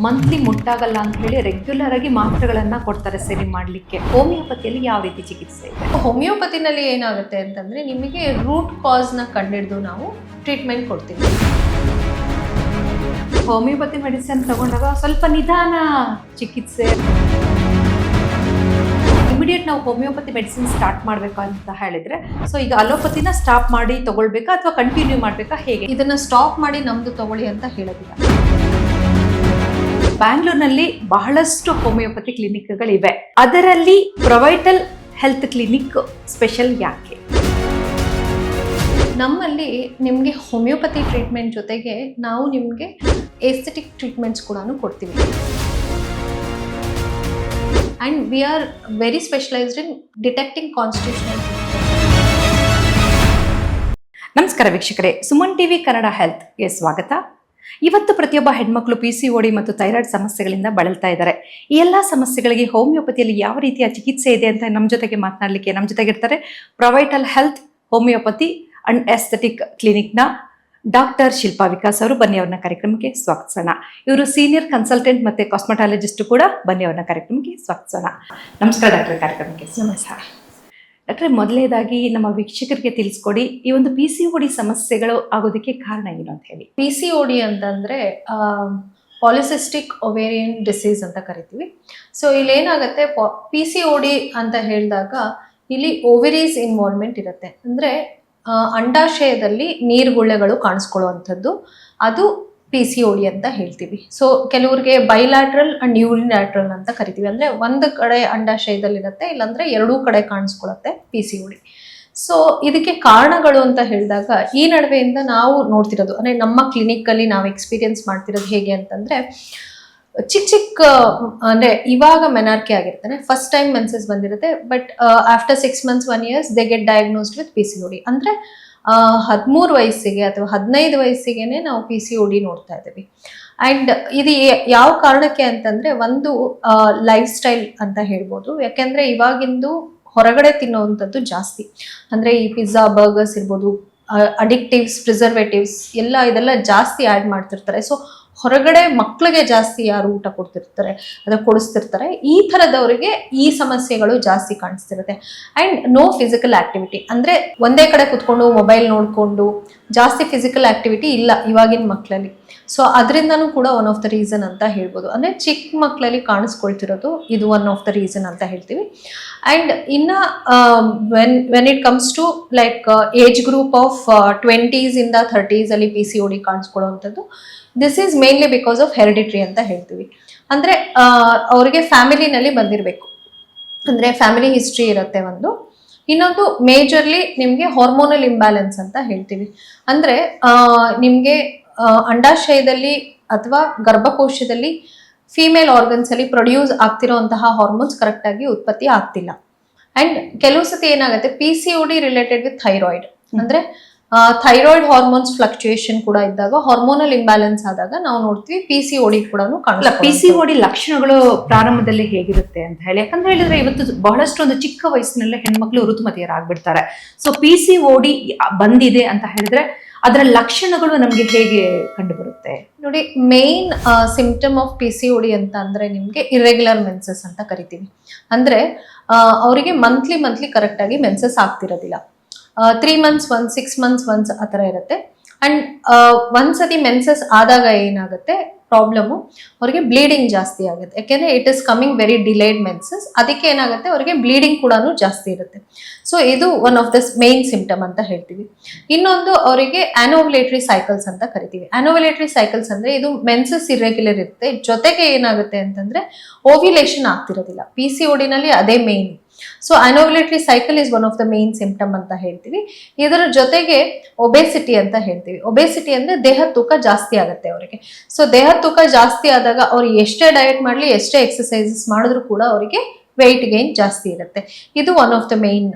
Monthly ಮುಟ್ಟಾಗಲ್ಲ ಅಂತ ಹೇಳಿ regular ಆಗಿ ಮಾತ್ರೆಗಳನ್ನ ಕೊಡ್ತಾರೆ ಸರಿ ಮಾಡ್ಲಿಕ್ಕೆ. ಹೋಮಿಯೋಪತಿಯಲ್ಲಿ ಯಾವ ರೀತಿ ಚಿಕಿತ್ಸೆ ಇದೆ? ಹೋಮಿಯೋಪತಿನಲ್ಲಿ ಏನಾಗುತ್ತೆ ಅಂತಂದ್ರೆ ನಿಮಗೆ ರೂಟ್ ಕಾಸ್ ನ ಕಂಡಿಡಿದು ನಾವು ಟ್ರೀಟ್ಮೆಂಟ್ ಕೊಡ್ತೀವಿ. ಹೋಮಿಯೋಪತಿ ಮೆಡಿಸಿನ್ ತಗೊಂಡಾಗ ಸ್ವಲ್ಪ ನಿಧಾನ ಚಿಕಿತ್ಸೆ. ಇಮಿಡಿಯೇಟ್ ನಾವು ಹೋಮಿಯೋಪತಿ ಮೆಡಿಸಿನ್ ಸ್ಟಾರ್ಟ್ ಮಾಡಬೇಕು ಅಂತ ಹೇಳಿದ್ರೆ, ಸೊ ಈಗ ಅಲೋಪತಿನ ಸ್ಟಾಪ್ ಮಾಡಿ ತಗೊಳ್ಬೇಕಾ ಅಥವಾ ಕಂಟಿನ್ಯೂ ಮಾಡಬೇಕಾ, ಹೇಗೆ? ಇದನ್ನ ಸ್ಟಾಪ್ ಮಾಡಿ ನಮ್ದು ತಗೊಳ್ಳಿ ಅಂತ ಹೇಳೋದಿಲ್ಲ. ಬ್ಯಾಂಗ್ಳೂರ್ನಲ್ಲಿ ಬಹಳಷ್ಟು ಹೋಮಿಯೋಪತಿ ಕ್ಲಿನಿಕ್ಗಳಿವೆ. ಅದರಲ್ಲಿ ಪ್ರೊವೈಟಲ್ ಹೆಲ್ತ್ ಕ್ಲಿನಿಕ್ ಸ್ಪೆಷಲ್ ಯಾಕೆ? ನಮ್ಮಲ್ಲಿ ನಿಮಗೆ ಹೋಮಿಯೋಪತಿ ಟ್ರೀಟ್ಮೆಂಟ್ ಜೊತೆಗೆ ನಾವು ನಿಮಗೆ ಏಸ್ಥೆಟಿಕ್ ಟ್ರೀಟ್ಮೆಂಟ್ಸ್ ಕೂಡ ಕೊಡ್ತೀವಿ. And we are very specialised in detecting constitutional. ನಮಸ್ಕಾರ ವೀಕ್ಷಕರೇ, ಸುಮನ್ ಟಿವಿ ಕನ್ನಡ ಹೆಲ್ತ್ಗೆ ಸ್ವಾಗತ. ಇವತ್ತು ಪ್ರತಿಯೊಬ್ಬ ಹೆಣ್ಮಕ್ಳು PCOD ಮತ್ತು ಥೈರಾಯ್ಡ್ ಸಮಸ್ಯೆಗಳಿಂದ ಬಳಲ್ತಾ ಇದ್ದಾರೆ. ಈ ಎಲ್ಲ ಸಮಸ್ಯೆಗಳಿಗೆ ಹೋಮಿಯೋಪತಿಯಲ್ಲಿ ಯಾವ ರೀತಿಯ ಚಿಕಿತ್ಸೆ ಇದೆ ಅಂತ ನಮ್ಮ ಜೊತೆಗೆ ಮಾತನಾಡಲಿಕ್ಕೆ ನಮ್ಮ ಜೊತೆಗಿರ್ತಾರೆ Provital health homeopathy and aesthetic ಕ್ಲಿನಿಕ್ನ ಡಾಕ್ಟರ್ ಶಿಲ್ಪಾ ವಿಕಾಸ್ ಅವರು. ಬನ್ನಿ ಅವ್ರನ್ನ ಕಾರ್ಯಕ್ರಮಕ್ಕೆ ಸ್ವಾಗತಿಸೋಣ. ಇವರು ಸೀನಿಯರ್ ಕನ್ಸಲ್ಟೆಂಟ್ ಮತ್ತೆ ಕಾಸ್ಮೆಟಾಲಜಿಸ್ಟ್ ಕೂಡ. ಬನ್ನಿ ಅವ್ರನ್ನ ಕಾರ್ಯಕ್ರಮಕ್ಕೆ ಸ್ವಾಗತಿಸೋಣ. ನಮಸ್ಕಾರ ಡಾಕ್ಟರ್, ಕಾರ್ಯಕ್ರಮಕ್ಕೆ ನಮಸ್ಕಾರ. ಡಾಕ್ಟ್ರೆ, ಮೊದಲನೇದಾಗಿ ನಮ್ಮ ವೀಕ್ಷಕರಿಗೆ ತಿಳಿಸ್ಕೊಡಿ, ಈ ಒಂದು PCOD ಸಮಸ್ಯೆಗಳು ಆಗೋದಕ್ಕೆ ಕಾರಣ ಏನು ಅಂತ ಹೇಳಿ. PCOD ಅಂತಂದ್ರೆ ಪಾಲಿಸಿಸ್ಟಿಕ್ ಒವೇರಿಯನ್ ಡಿಸೀಸ್ ಅಂತ ಕರಿತೀವಿ. ಸೊ ಇಲ್ಲಿ ಏನಾಗುತ್ತೆ, PCOD ಅಂತ ಹೇಳಿದಾಗ ಇಲ್ಲಿ ಓವೆರೀಸ್ ಇನ್ವಾಲ್ವ್ಮೆಂಟ್ ಇರುತ್ತೆ. ಅಂದ್ರೆ ಅಂಡಾಶಯದಲ್ಲಿ ನೀರ್ಗುಳ್ಳೆಗಳು ಕಾಣಿಸ್ಕೊಳ್ಳುವಂಥದ್ದು, ಅದು PCOD ಅಂತ ಹೇಳ್ತೀವಿ. ಸೊ ಕೆಲವ್ರಿಗೆ ಬೈಲ್ಯಾಟ್ರಲ್ ಅಂಡ್ ಯೂರಿಲ್ಯಾಟ್ರಲ್ ಅಂತ ಕರಿತೀವಿ. ಅಂದ್ರೆ ಒಂದು ಕಡೆ ಅಂಡಾಶಯದಲ್ಲಿರುತ್ತೆ, ಇಲ್ಲಾಂದ್ರೆ ಎರಡೂ ಕಡೆ ಕಾಣಿಸ್ಕೊಳ್ಳುತ್ತೆ PCOD. ಸೊ ಇದಕ್ಕೆ ಕಾರಣಗಳು ಅಂತ ಹೇಳಿದಾಗ ಈ ನಡುವೆಯಿಂದ ನಾವು ನೋಡ್ತಿರೋದು, ಅಂದ್ರೆ ನಮ್ಮ ಕ್ಲಿನಿಕ್ ಅಲ್ಲಿ ನಾವು ಎಕ್ಸ್ಪೀರಿಯನ್ಸ್ ಮಾಡ್ತಿರೋದು ಹೇಗೆ ಅಂತಂದ್ರೆ, ಚಿಕ್ಕ ಅಂದ್ರೆ ಇವಾಗ ಮೆನಾರ್ಕಿ ಆಗಿರ್ತಾನೆ, ಫಸ್ಟ್ ಟೈಮ್ ಮೆನ್ಸಸ್ ಬಂದಿರುತ್ತೆ, but after 6 months 1 year they get diagnosed with PCOD. ಅಂದ್ರೆ 13 ವಯಸ್ಸಿಗೆ ಅಥವಾ 15 ವಯಸ್ಸಿಗೆನೆ ನಾವು PCOD ನೋಡ್ತಾ ಇದ್ದೀವಿ. ಅಂಡ್ ಇದು ಯಾವ ಕಾರಣಕ್ಕೆ ಅಂತಂದ್ರೆ, ಒಂದು ಲೈಫ್ ಸ್ಟೈಲ್ ಅಂತ ಹೇಳ್ಬೋದು. ಯಾಕೆಂದ್ರೆ ಇವಾಗಿಂದು ಹೊರಗಡೆ ತಿನ್ನುವಂಥದ್ದು ಜಾಸ್ತಿ. ಅಂದ್ರೆ ಈ ಪಿಜ್ಜಾ, ಬರ್ಗರ್ಸ್ ಇರ್ಬೋದು, ಅಡಿಕ್ಟಿವ್ಸ್, ಪ್ರಿಸರ್ವೇಟಿವ್ಸ್ ಇದೆಲ್ಲ ಜಾಸ್ತಿ ಆ್ಯಡ್ ಮಾಡ್ತಿರ್ತಾರೆ. ಸೊ ಹೊರಗಡೆ ಮಕ್ಕಳಿಗೆ ಜಾಸ್ತಿ ಯಾರು ಊಟ ಕೊಡ್ತಿರ್ತಾರೆ, ಅದಕ್ಕೆ ಕೊಡಿಸ್ತಿರ್ತಾರೆ, ಈ ಥರದವರಿಗೆ ಈ ಸಮಸ್ಯೆಗಳು ಜಾಸ್ತಿ ಕಾಣಿಸ್ತಿರುತ್ತೆ. ಆ್ಯಂಡ್ ನೋ ಫಿಸಿಕಲ್ ಆಕ್ಟಿವಿಟಿ, ಅಂದರೆ ಒಂದೇ ಕಡೆ ಕುತ್ಕೊಂಡು ಮೊಬೈಲ್ ನೋಡಿಕೊಂಡು ಜಾಸ್ತಿ ಫಿಸಿಕಲ್ ಆಕ್ಟಿವಿಟಿ ಇಲ್ಲ ಇವಾಗಿನ ಮಕ್ಕಳಲ್ಲಿ. ಸೊ ಅದರಿಂದನೂ ಕೂಡ ಒನ್ ಆಫ್ ದ ರೀಸನ್ ಅಂತ ಹೇಳ್ಬೋದು. ಅಂದರೆ ಚಿಕ್ಕ ಮಕ್ಕಳಲ್ಲಿ ಕಾಣಿಸ್ಕೊಳ್ತಿರೋದು ಇದು ಒನ್ ಆಫ್ ದ ರೀಸನ್ ಅಂತ ಹೇಳ್ತೀವಿ. ಆ್ಯಂಡ್ ಇನ್ನು when it comes to like age group of 20s ಇಂದ 30s ಅಲ್ಲಿ PCOD ಕಾಣಿಸ್ಕೊಳ್ಳುವಂಥದ್ದು, this is mainly because of heredity ಅಂತ ಹೇಳ್ತೀವಿ. ಅಂದರೆ ಅವರಿಗೆ ಫ್ಯಾಮಿಲಿನಲ್ಲಿ ಬಂದಿರಬೇಕು, ಅಂದರೆ ಫ್ಯಾಮಿಲಿ ಹಿಸ್ಟ್ರಿ ಇರುತ್ತೆ ಒಂದು. ಇನ್ನೊಂದು ಮೇಜರ್ಲಿ ನಿಮಗೆ ಹಾರ್ಮೋನಲ್ ಇಂಬ್ಯಾಲೆನ್ಸ್ ಅಂತ ಹೇಳ್ತೀವಿ. ಅಂದರೆ ನಿಮಗೆ ಅಂಡಾಶಯದಲ್ಲಿ ಅಥವಾ ಗರ್ಭಕೋಶದಲ್ಲಿ ಫೀಮೇಲ್ ಆರ್ಗನ್ಸ್ ಅಲ್ಲಿ ಪ್ರೊಡ್ಯೂಸ್ ಆಗ್ತಿರೋಂತಹ ಹಾರ್ಮೋನ್ಸ್ ಕರೆಕ್ಟ್ ಆಗಿ ಉತ್ಪತ್ತಿ ಆಗ್ತಿಲ್ಲ. ಅಂಡ್ ಕೆಲವು ಸತಿ ಏನಾಗುತ್ತೆ, PCOD ರಿಲೇಟೆಡ್ ವಿತ್ ಥೈರಾಯ್ಡ್, ಅಂದ್ರೆ ಥೈರಾಯ್ಡ್ ಹಾರ್ಮೋನ್ಸ್ ಫ್ಲಕ್ಚುಯೇಷನ್ ಕೂಡ ಇದ್ದಾಗ, ಹಾರ್ಮೋನಲ್ ಇಂಬ್ಯಾಲೆನ್ಸ್ ಆದಾಗ ನಾವು ನೋಡ್ತೀವಿ PCOD ಕೂಡ ಕಾಣಲ್ಲ. PCOD ಲಕ್ಷಣಗಳು ಪ್ರಾರಂಭದಲ್ಲಿ ಹೇಗಿರುತ್ತೆ ಅಂತ ಹೇಳಿ, ಯಾಕಂದ್ರೆ ಹೇಳಿದ್ರೆ ಇವತ್ತು ಬಹಳಷ್ಟು ಒಂದು ಚಿಕ್ಕ ವಯಸ್ಸಿನಲ್ಲೇ ಹೆಣ್ಮಕ್ಳು ಋತುಮತಿಯರಾಗ್ಬಿಡ್ತಾರೆ. ಸೊ PCOD ಬಂದಿದೆ ಅಂತ ಹೇಳಿದ್ರೆ ಅದರ ಲಕ್ಷಣಗಳು ನಮ್ಗೆ ಹೇಗೆ ಕಂಡು ಬರುತ್ತೆ? ನೋಡಿ, ಮೇನ್ ಸಿಂಪ್ಟಮ್ ಆಫ್ PCOD ಅಂತ ಅಂದ್ರೆ ನಿಮ್ಗೆ ಇರ್ರೆಗ್ಯುಲರ್ ಮೆನ್ಸಸ್ ಅಂತ ಕರಿತೀವಿ. ಅಂದ್ರೆ ಅವರಿಗೆ ಮಂತ್ಲಿ ಕರೆಕ್ಟ್ ಆಗಿ menses ಆಗ್ತಿರೋದಿಲ್ಲ. 3 months once, 6 months once ಆ ಥರ ಇರುತ್ತೆ. ಅಂಡ್ ಒಂದ್ಸತಿ ಮೆನ್ಸಸ್ ಆದಾಗ ಏನಾಗುತ್ತೆ ಪ್ರಾಬ್ಲಮ್ಮು, ಅವ್ರಿಗೆ ಬ್ಲೀಡಿಂಗ್ ಜಾಸ್ತಿ ಆಗುತ್ತೆ. ಯಾಕೆಂದ್ರೆ it is coming very delayed menses, ಅದಕ್ಕೆ ಏನಾಗುತ್ತೆ ಅವ್ರಿಗೆ ಬ್ಲೀಡಿಂಗ್ ಕೂಡ ಜಾಸ್ತಿ ಇರುತ್ತೆ. ಸೊ ಇದು one of the main symptom ಅಂತ ಹೇಳ್ತೀವಿ. ಇನ್ನೊಂದು ಅವರಿಗೆ ಆನೋವ್ಯುಲೇಟರಿ ಸೈಕಲ್ಸ್ ಅಂತ ಕರಿತೀವಿ. ಆನೋವ್ಯುಲೇಟರಿ ಸೈಕಲ್ಸ್ ಅಂದ್ರೆ ಇದು ಮೆನ್ಸಸ್ ಇರ್ರೆಗ್ಯುಲರ್ ಇರುತ್ತೆ, ಜೊತೆಗೆ ಏನಾಗುತ್ತೆ ಅಂತಂದ್ರೆ ಓವ್ಯುಲೇಷನ್ ಆಗ್ತಿರೋದಿಲ್ಲ. PCOD ನಲ್ಲಿ ಅದೇ main. So anovulatory cycle is one of the main symptom ಅಂತ ಹೇಳ್ತೀವಿ. ಇದರ ಜೊತೆಗೆ ಒಬೆಸಿಟಿ ಅಂತ ಹೇಳ್ತೀವಿ. ಒಬೆಸಿಟಿ ಅಂದ್ರೆ ದೇಹ ತೂಕ ಜಾಸ್ತಿ ಆಗುತ್ತೆ ಅವರಿಗೆ. ಸೊ ದೇಹ ತೂಕ ಜಾಸ್ತಿ ಆದಾಗ ಅವ್ರು ಎಷ್ಟೇ ಡಯಟ್ ಮಾಡಲಿ, ಎಷ್ಟೇ ಎಕ್ಸಸೈಸಸ್ ಮಾಡಿದ್ರು ಕೂಡ ಅವರಿಗೆ ವೆಯ್ಟ್ ಗೇನ್ ಜಾಸ್ತಿ ಇರುತ್ತೆ. ಇದು one of the main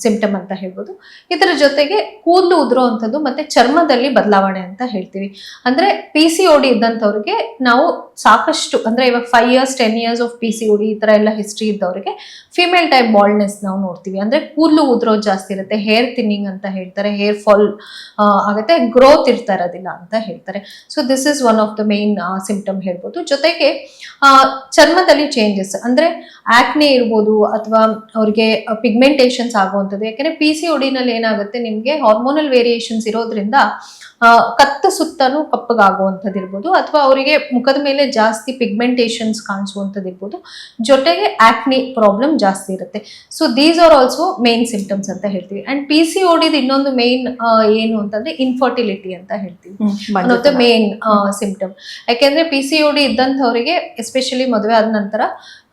symptom ಅಂತ ಹೇಳ್ಬೋದು. ಇದರ ಜೊತೆಗೆ ಕೂದಲು ಉದುರುವಂಥದ್ದು ಮತ್ತೆ ಚರ್ಮದಲ್ಲಿ ಬದಲಾವಣೆ ಅಂತ ಹೇಳ್ತೀವಿ. ಅಂದ್ರೆ PCOD ಇದ್ದಂಥವ್ರಿಗೆ ನಾವು ಸಾಕಷ್ಟು ಅಂದ್ರೆ ಇವಾಗ 5 years 10 years ಆಫ್ PCOD ಈ ತರ ಎಲ್ಲ ಹಿಸ್ಟ್ರಿ ಇದ್ದವರಿಗೆ ಫಿಮೇಲ್ ಟೈಪ್ ಬಾಲ್ಡ್ನೆಸ್ ನಾವು ನೋಡ್ತೀವಿ. ಅಂದ್ರೆ ಕೂದಲು ಉದುರೋದು ಜಾಸ್ತಿ ಇರುತ್ತೆ, ಹೇರ್ ಥಿನ್ನಿಂಗ್ ಅಂತ ಹೇಳ್ತಾರೆ, ಹೇರ್ ಫಾಲ್ ಆಗುತ್ತೆ, ಗ್ರೋತ್ ಇರ್ತಾ ಇರೋದಿಲ್ಲ ಅಂತ ಹೇಳ್ತಾರೆ. So this is one of the main symptom ಹೇಳ್ಬೋದು. ಜೊತೆಗೆ ಚರ್ಮದಲ್ಲಿ ಚೇಂಜಸ್ ಅಂದ್ರೆ ಆಕ್ನೆ ಇರ್ಬೋದು ಅಥವಾ ಅವ್ರಿಗೆ ಪಿಗ್ಮೆಂಟೇಷನ್ಸ್ ಆಗುವಂಥದ್ದು. ಯಾಕೆಂದ್ರೆ PCOD ನಲ್ಲಿ ಏನಾಗುತ್ತೆ, ನಿಮ್ಗೆ ಹಾರ್ಮೋನಲ್ ವೇರಿಯೇಷನ್ಸ್ ಇರೋದ್ರಿಂದ ಕತ್ತ ಸುತ್ತನೂ ಕಪ್ಪಗಾಗುವಂಥದ್ದು ಇರ್ಬೋದು, ಅಥವಾ ಅವರಿಗೆ ಮುಖದ ಮೇಲೆ ಜಾಸ್ತಿ ಪಿಗ್ಮೆಂಟೇಷನ್ಸ್ ಕಾಣಿಸುವಂಥದ್ದು ಇರ್ಬೋದು, ಜೊತೆಗೆ ಆಕ್ನಿ ಪ್ರಾಬ್ಲಮ್ ಜಾಸ್ತಿ ಇರುತ್ತೆ. So these are also main symptoms ಅಂತ ಹೇಳ್ತೀವಿ. ಅಂಡ್ PCOD ಇನ್ನೊಂದು ಮೇನ್ ಏನು ಅಂತಂದ್ರೆ ಇನ್ಫರ್ಟಿಲಿಟಿ ಅಂತ ಹೇಳ್ತೀವಿ, one of the main symptom. ಯಾಕೆಂದ್ರೆ PCOD ಇದ್ದಂಥವರಿಗೆ ಎಸ್ಪೆಷಲಿ ಮದುವೆ ಆದ ನಂತರ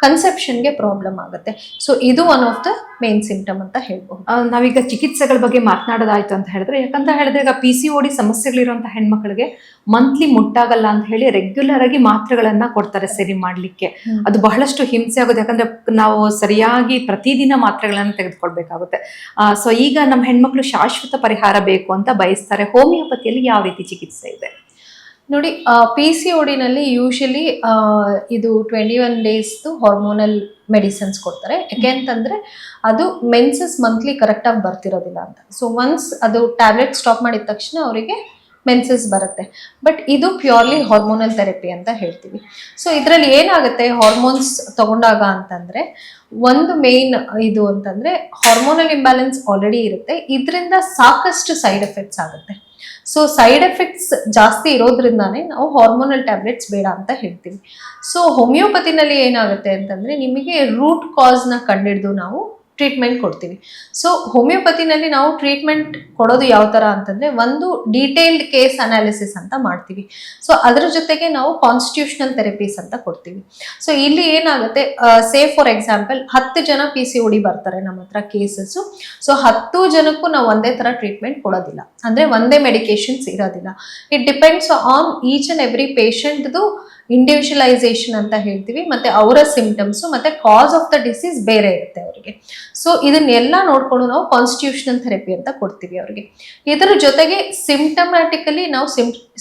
ಕನ್ಸೆಪ್ಷನ್ಗೆ ಪ್ರಾಬ್ಲಮ್ ಆಗುತ್ತೆ. ಸೊ ಇದು one of the main symptom ಅಂತ ಹೇಳ್ಬೋದು. ನಾವೀಗ ಚಿಕಿತ್ಸೆಗಳ ಬಗ್ಗೆ ಮಾತನಾಡೋದಾಯ್ತು ಅಂತ ಹೇಳಿದ್ರೆ, ಯಾಕಂತ ಹೇಳಿದ್ರೆ ಈಗ PCOD ಸಮಸ್ಯೆಗಳಿರುವಂತಹ ಹೆಣ್ಮಕ್ಳಿಗೆ ಮಂತ್ಲಿ ಮುಟ್ಟಾಗಲ್ಲ ಅಂತ ಹೇಳಿ ರೆಗ್ಯುಲರ್ ಆಗಿ ಮಾತ್ರೆಗಳನ್ನ ಕೊಡ್ತಾರೆ ಸರಿ ಮಾಡ್ಲಿಕ್ಕೆ. ಅದು ಬಹಳಷ್ಟು ಹಿಂಸೆ ಆಗುತ್ತೆ, ಯಾಕಂದ್ರೆ ನಾವು ಸರಿಯಾಗಿ ಪ್ರತಿದಿನ ಮಾತ್ರೆಗಳನ್ನ ತೆಗೆದುಕೊಳ್ಬೇಕಾಗುತ್ತೆ. ಸೊ ಈಗ ನಮ್ಮ ಹೆಣ್ಮಕ್ಳು ಶಾಶ್ವತ ಪರಿಹಾರ ಬೇಕು ಅಂತ ಬಯಸ್ತಾರೆ. ಹೋಮಿಯೋಪತಿಯಲ್ಲಿ ಯಾವ ರೀತಿ ಚಿಕಿತ್ಸೆ ಇದೆ ನೋಡಿ, PCOD ನಲ್ಲಿ ಯೂಶಲಿ ಇದು 21 days ಹಾರ್ಮೋನಲ್ ಮೆಡಿಸಿನ್ಸ್ ಕೊಡ್ತಾರೆ. ಯಾಕೆಂತಂದ್ರೆ ಅದು ಮೆನ್ಸಸ್ ಮಂತ್ಲಿ ಕರೆಕ್ಟ್ ಆಗಿ ಬರ್ತಿರೋದಿಲ್ಲ ಅಂತ. ಸೊ ಒನ್ಸ್ ಅದು ಟ್ಯಾಬ್ಲೆಟ್ ಸ್ಟಾಪ್ ಮಾಡಿದ ತಕ್ಷಣ ಅವರಿಗೆ ಮೆನ್ಸಸ್ ಬರುತ್ತೆ. ಬಟ್ ಇದು ಪ್ಯೂರ್ಲಿ ಹಾರ್ಮೋನಲ್ ಥೆರಪಿ ಅಂತ ಹೇಳ್ತೀವಿ. ಸೊ ಇದರಲ್ಲಿ ಏನಾಗುತ್ತೆ, ಹಾರ್ಮೋನ್ಸ್ ತಗೊಂಡಾಗ ಅಂತಂದ್ರೆ ಒಂದು ಮೇನ್ ಇದು ಅಂತಂದ್ರೆ ಹಾರ್ಮೋನಲ್ ಇಂಬ್ಯಾಲೆನ್ಸ್ ಆಲ್ರೆಡಿ ಇರುತ್ತೆ, ಇದರಿಂದ ಸಾಕಷ್ಟು ಸೈಡ್ ಎಫೆಕ್ಟ್ಸ್ ಆಗುತ್ತೆ. ಸೊ ಸೈಡ್ ಎಫೆಕ್ಟ್ಸ್ ಜಾಸ್ತಿ ಇರೋದ್ರಿಂದಾನೇ ನಾವು ಹಾರ್ಮೋನಲ್ ಟ್ಯಾಬ್ಲೆಟ್ಸ್ ಬೇಡ ಅಂತ ಹೇಳ್ತೀವಿ. ಸೊ ಹೋಮಿಯೋಪತಿನಲ್ಲಿ ಏನಾಗುತ್ತೆ ಅಂತಂದ್ರೆ ನಿಮಗೆ ರೂಟ್ ಕಾಸ್ನ ಕಂಡಿಡಿದು ನಾವು ಟ್ರೀಟ್ಮೆಂಟ್ ಕೊಡ್ತೀವಿ. ಸೊ ಹೋಮಿಯೋಪತಿನಲ್ಲಿ ನಾವು ಟ್ರೀಟ್ಮೆಂಟ್ ಕೊಡೋದು ಯಾವ ಥರ ಅಂತಂದರೆ, ಒಂದು ಡೀಟೇಲ್ಡ್ ಕೇಸ್ ಅನಾಲಿಸಿಸ್ ಅಂತ ಮಾಡ್ತೀವಿ. ಸೊ ಅದರ ಜೊತೆಗೆ ನಾವು ಕಾನ್ಸ್ಟಿಟ್ಯೂಷನಲ್ ಥೆರಪೀಸ್ ಅಂತ ಕೊಡ್ತೀವಿ. ಸೊ ಇಲ್ಲಿ ಏನಾಗುತ್ತೆ, ಸೇ ಫಾರ್ ಎಕ್ಸಾಂಪಲ್ 10 ಜನ PCOD ಬರ್ತಾರೆ ನಮ್ಮ ಹತ್ರ ಕೇಸಸ್ಸು. ಸೊ 10 ಜನಕ್ಕೂ ನಾವು ಒಂದೇ ಥರ ಟ್ರೀಟ್ಮೆಂಟ್ ಕೊಡೋದಿಲ್ಲ, ಅಂದರೆ ಒಂದೇ ಮೆಡಿಕೇಶನ್ಸ್ ಇರೋದಿಲ್ಲ. It depends on each and every ಪೇಷಂಟ್ದು ಇಂಡಿವಿಜುವಲೈಸೇಷನ್ ಅಂತ ಹೇಳ್ತೀವಿ, ಮತ್ತೆ ಅವರ ಸಿಂಪ್ಟಮ್ಸು ಮತ್ತೆ ಕಾಸ್ ಆಫ್ ದ ಡಿಸೀಸ್ ಬೇರೆ ಇರುತ್ತೆ ಅವರಿಗೆ. ಸೊ ಇದನ್ನೆಲ್ಲ ನೋಡ್ಕೊಂಡು ನಾವು ಕಾನ್ಸ್ಟಿಟ್ಯೂಷನಲ್ ಥೆರಪಿ ಅಂತ ಕೊಡ್ತೀವಿ ಅವರಿಗೆ. ಇದರ ಜೊತೆಗೆ ಸಿಂಪ್ಟಮ್ಯಾಟಿಕಲಿ ನಾವು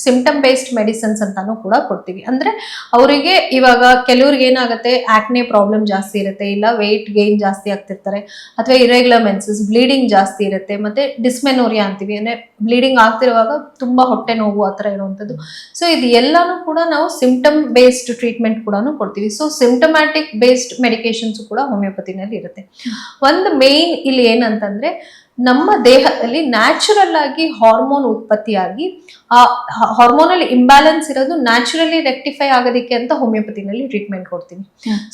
ಸಿಂಪ್ಟಮ್ ಬೇಸ್ಡ್ ಮೆಡಿಸಿನ್ಸ್ ಅಂತಾನು ಕೂಡ ಕೊಡ್ತೀವಿ. ಅಂದ್ರೆ ಅವರಿಗೆ ಇವಾಗ ಕೆಲವ್ರಿಗೆ ಏನಾಗುತ್ತೆ, ಆಕ್ನೆ ಪ್ರಾಬ್ಲಮ್ ಜಾಸ್ತಿ ಇರುತ್ತೆ, ಇಲ್ಲ ವೆಯ್ಟ್ ಗೇನ್ ಜಾಸ್ತಿ ಆಗ್ತಿರ್ತಾರೆ, ಅಥವಾ ಇರೆಗ್ಯುಲರ್ ಮೆನ್ಸಸ್, ಬ್ಲೀಡಿಂಗ್ ಜಾಸ್ತಿ ಇರುತ್ತೆ, ಮತ್ತೆ ಡಿಸ್ಮೆನೋರಿಯಾ ಅಂತೀವಿ, ಅಂದ್ರೆ ಬ್ಲೀಡಿಂಗ್ ಆಗ್ತಿರುವಾಗ ತುಂಬಾ ಹೊಟ್ಟೆ ನೋವು ಆ ಥರ ಇರುವಂಥದ್ದು. ಸೊ ಇದು ಎಲ್ಲಾನು ಕೂಡ ನಾವು ಸಿಂಪ್ಟಮ್ ಬೇಸ್ಡ್ ಟ್ರೀಟ್ಮೆಂಟ್ ಕೂಡ ಕೊಡ್ತೀವಿ. ಸೊ ಸಿಂಪ್ಟಮ್ಯಾಟಿಕ್ ಬೇಸ್ಡ್ ಮೆಡಿಕೇಶನ್ಸ್ ಕೂಡ ಹೋಮಿಯೋಪತಿನಲ್ಲಿ ಇರುತ್ತೆ. ಒಂದು ಮೇನ್ ಇಲ್ಲಿ ಏನಂತಂದ್ರೆ, ನಮ್ಮ ದೇಹದಲ್ಲಿ ನ್ಯಾಚುರಲ್ ಆಗಿ ಹಾರ್ಮೋನ್ ಉತ್ಪತ್ತಿಯಾಗಿ ಆ ಹಾರ್ಮೋನಲ್ ಇಂಬ್ಯಾಲೆನ್ಸ್ ಇರೋದು ನ್ಯಾಚುರಲಿ ರೆಕ್ಟಿಫೈ ಆಗೋದಕ್ಕೆ ಅಂತ ಹೋಮಿಯೋಪತಿನಲ್ಲಿ ಟ್ರೀಟ್ಮೆಂಟ್ ಕೊಡ್ತೀನಿ.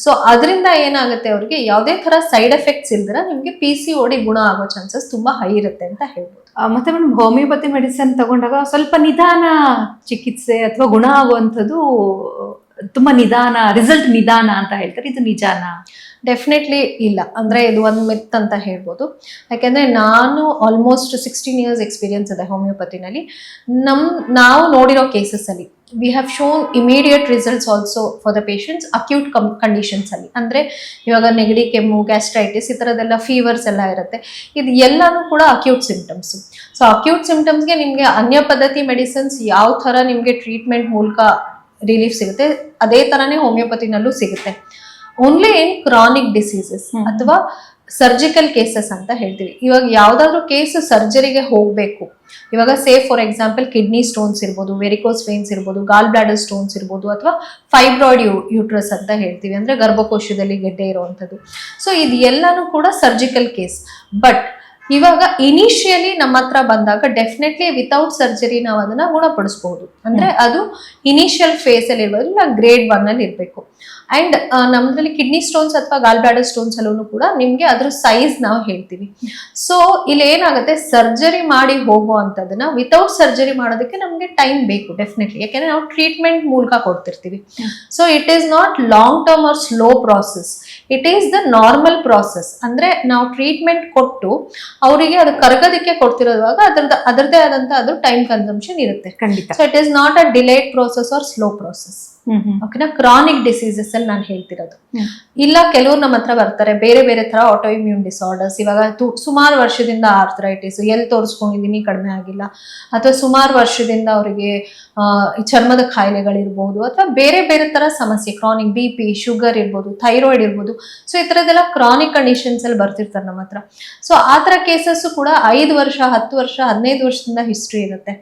ಸೊ ಅದರಿಂದ ಏನಾಗುತ್ತೆ, ಅವ್ರಿಗೆ ಯಾವುದೇ ತರ ಸೈಡ್ ಎಫೆಕ್ಟ್ಸ್ ಇಲ್ದಿರ ನಿಮ್ಗೆ PCOD ಗುಣ ಆಗೋ ಚಾನ್ಸಸ್ ತುಂಬಾ ಹೈ ಇರುತ್ತೆ ಅಂತ ಹೇಳ್ಬೋದು. ಮತ್ತೆ ಮೇಡಮ್, ಹೋಮಿಯೋಪತಿ ಮೆಡಿಸಿನ್ ತಗೊಂಡಾಗ ಸ್ವಲ್ಪ ನಿಧಾನ ಚಿಕಿತ್ಸೆ ಅಥವಾ ಗುಣ ಆಗುವಂಥದ್ದು ತುಂಬಾ ನಿಧಾನ, ರಿಸಲ್ಟ್ ನಿಧಾನ ಅಂತ ಹೇಳ್ತಾರೆ, ಇದು ನಿಜಾನಾ? ಡೆಫಿನೆಟ್ಲಿ ಇಲ್ಲ. ಅಂದ್ರೆ ಇದು ಒಂದು ಮಿತ್ ಅಂತ ಹೇಳ್ಬೋದು. ಯಾಕೆಂದ್ರೆ ನಾನು ಆಲ್ಮೋಸ್ಟ್ 16 years ಎಕ್ಸ್ಪೀರಿಯನ್ಸ್ ಇದೆ ಹೋಮಿಯೋಪತಿನಲ್ಲಿ. ನಾವು ನೋಡಿರೋ ಕೇಸಸ್ ಅಲ್ಲಿ we have shown immediate results also for the patients acute conditions ಅಲ್ಲಿ. ಅಂದ್ರೆ ಇವಾಗ ನೆಗಡಿ, ಕೆಮ್ಮು, ಗ್ಯಾಸ್ಟ್ರೈಟಿಸ್ ಈ ಥರದ್ದೆಲ್ಲ ಫೀವರ್ಸ್ ಎಲ್ಲ ಇರುತ್ತೆ. ಇದು ಎಲ್ಲಾನು ಕೂಡ ಅಕ್ಯೂಟ್ ಸಿಂಪ್ಟಮ್ಸ್. ಸೊ ಅಕ್ಯೂಟ್ ಸಿಂಪ್ಟಮ್ಸ್ಗೆ ನಿಮಗೆ ಅನ್ಯ ಪದ್ಧತಿ ಮೆಡಿಸಿನ್ಸ್ ಯಾವ ಥರ ನಿಮಗೆ ಟ್ರೀಟ್ಮೆಂಟ್ ಮೂಲಕ ರಿಲೀಫ್ ಸಿಗುತ್ತೆ, ಅದೇ ಥರನೇ ಹೋಮಿಯೋಪತಿನಲ್ಲೂ ಸಿಗುತ್ತೆ. ಓನ್ಲಿ ಇನ್ ಕ್ರಾನಿಕ್ ಡಿಸೀಸಸ್ ಅಥವಾ ಸರ್ಜಿಕಲ್ ಕೇಸಸ್ ಅಂತ ಹೇಳ್ತೀವಿ. ಇವಾಗ ಯಾವ್ದಾದ್ರು ಕೇಸ್ ಸರ್ಜರಿಗೆ ಹೋಗ್ಬೇಕು, ಇವಾಗ say for example kidney stones ಇರ್ಬೋದು, ವೆರಿಕೋಸ್ ವೇನ್ಸ್ ಇರ್ಬೋದು, ಗಾಲ್ ಬ್ಲಾಡರ್ ಸ್ಟೋನ್ಸ್ ಇರ್ಬೋದು, ಅಥವಾ ಫೈಬ್ರಾಯ್ಡ್ ಯೂಟ್ರಸ್ ಅಂತ ಹೇಳ್ತೀವಿ, ಅಂದ್ರೆ ಗರ್ಭಕೋಶದಲ್ಲಿ ಗೆಡ್ಡೆ ಇರುವಂಥದ್ದು. ಸೊ ಇದು ಎಲ್ಲಾನು ಕೂಡ ಸರ್ಜಿಕಲ್ ಕೇಸ್. ಬಟ್ ಇವಾಗ ಇನಿಷಿಯಲಿ ನಮ್ಮ ಹತ್ರ ಬಂದಾಗ ಡೆಫಿನೆಟ್ಲಿ ವಿತೌಟ್ ಸರ್ಜರಿ ನಾವು ಅದನ್ನ ಗುಣಪಡಿಸಬಹುದು. ಅಂದ್ರೆ ಅದು ಇನಿಷಿಯಲ್ ಫೇಸ್ ಅಲ್ಲಿ ಇರ್ಬೋದು, ಇಲ್ಲ ಗ್ರೇಡ್ 1 ಅಲ್ಲಿ ಇರಬೇಕು. ಅಂಡ್ ನಮ್ದ್ರಲ್ಲಿ ಕಿಡ್ನಿ ಸ್ಟೋನ್ಸ್ ಅಥವಾ ಗಾಲ್ ಬ್ಲಾಡರ್ ಸ್ಟೋನ್ಸ್ ಅಲ್ಲೂ ಕೂಡ ನಿಮ್ಗೆ ಅದ್ರ ಸೈಜ್ ನಾವು ಹೇಳ್ತೀವಿ. ಸೊ ಇಲ್ಲಿ ಏನಾಗುತ್ತೆ, ಸರ್ಜರಿ ಮಾಡಿ ಹೋಗುವಂಥದ್ದನ್ನ ವಿತೌಟ್ ಸರ್ಜರಿ ಮಾಡೋದಕ್ಕೆ ನಮ್ಗೆ ಟೈಮ್ ಬೇಕು ಡೆಫಿನೆಟ್ಲಿ, ಯಾಕೆಂದ್ರೆ ನಾವು ಟ್ರೀಟ್ಮೆಂಟ್ ಮೂಲಕ ಕೊಡ್ತಿರ್ತೀವಿ. So it is not long term or slow process, it is the normal process. ಅಂದ್ರೆ ನಾವು ಟ್ರೀಟ್ಮೆಂಟ್ ಕೊಟ್ಟು ಅವರಿಗೆ ಅದು ಕರಗೋದಕ್ಕೆ ಕೊಡ್ತಿರೋವಾಗ ಅದರದ್ದೇ ಆದಂತ ಅದು ಟೈಮ್ ಕನ್ಸಂಪ್ಷನ್ ಇರುತ್ತೆ. ಖಂಡಿತ. So it is not a delayed process or slow process. ಓಕೆನಾ, ಕ್ರಾನಿಕ್ ಡಿಸೀಸಸ್ ಅಲ್ಲಿ ನಾನು ಹೇಳ್ತಿರೋದು. ಹ್ಮ್. ಇಲ್ಲ ಕೆಲವ್ರು ನಮ್ಮ ಹತ್ರ ಬರ್ತಾರೆ ಬೇರೆ ಬೇರೆ ತರ ಆಟೋ ಇಮ್ಯೂನ್ ಡಿಸಾರ್ಡರ್ಸ್, ಇವಾಗ ಸುಮಾರು ವರ್ಷದಿಂದ ಆರ್ಥರೈಟಿಸ್ ಎಲ್ಲಿ ತೋರಿಸ್ಕೊಂಡಿದೀನಿ ಕಡಿಮೆ ಆಗಿಲ್ಲ, ಅಥವಾ ಸುಮಾರು ವರ್ಷದಿಂದ ಅವರಿಗೆ ಚರ್ಮದ ಕಾಯಿಲೆಗಳಿರ್ಬೋದು, ಅಥವಾ ಬೇರೆ ಬೇರೆ ತರ ಸಮಸ್ಯೆ, ಕ್ರಾನಿಕ್ BP, ಶುಗರ್ ಇರ್ಬೋದು, ಥೈರಾಯ್ಡ್ ಇರ್ಬೋದು. ಸೊ ಈ ತರದೆಲ್ಲ ಕ್ರಾನಿಕ್ ಕಂಡೀಷನ್ಸ್ ಅಲ್ಲಿ ಬರ್ತಿರ್ತಾರೆ ನಮ್ಮ ಹತ್ರ. ಸೊ ಆ ತರ ಕೇಸಸ್ ಕೂಡ 5 ವರ್ಷ 10 ವರ್ಷ 15 ವರ್ಷದಿಂದ ಹಿಸ್ಟ್ರಿ ಇರುತ್ತೆ.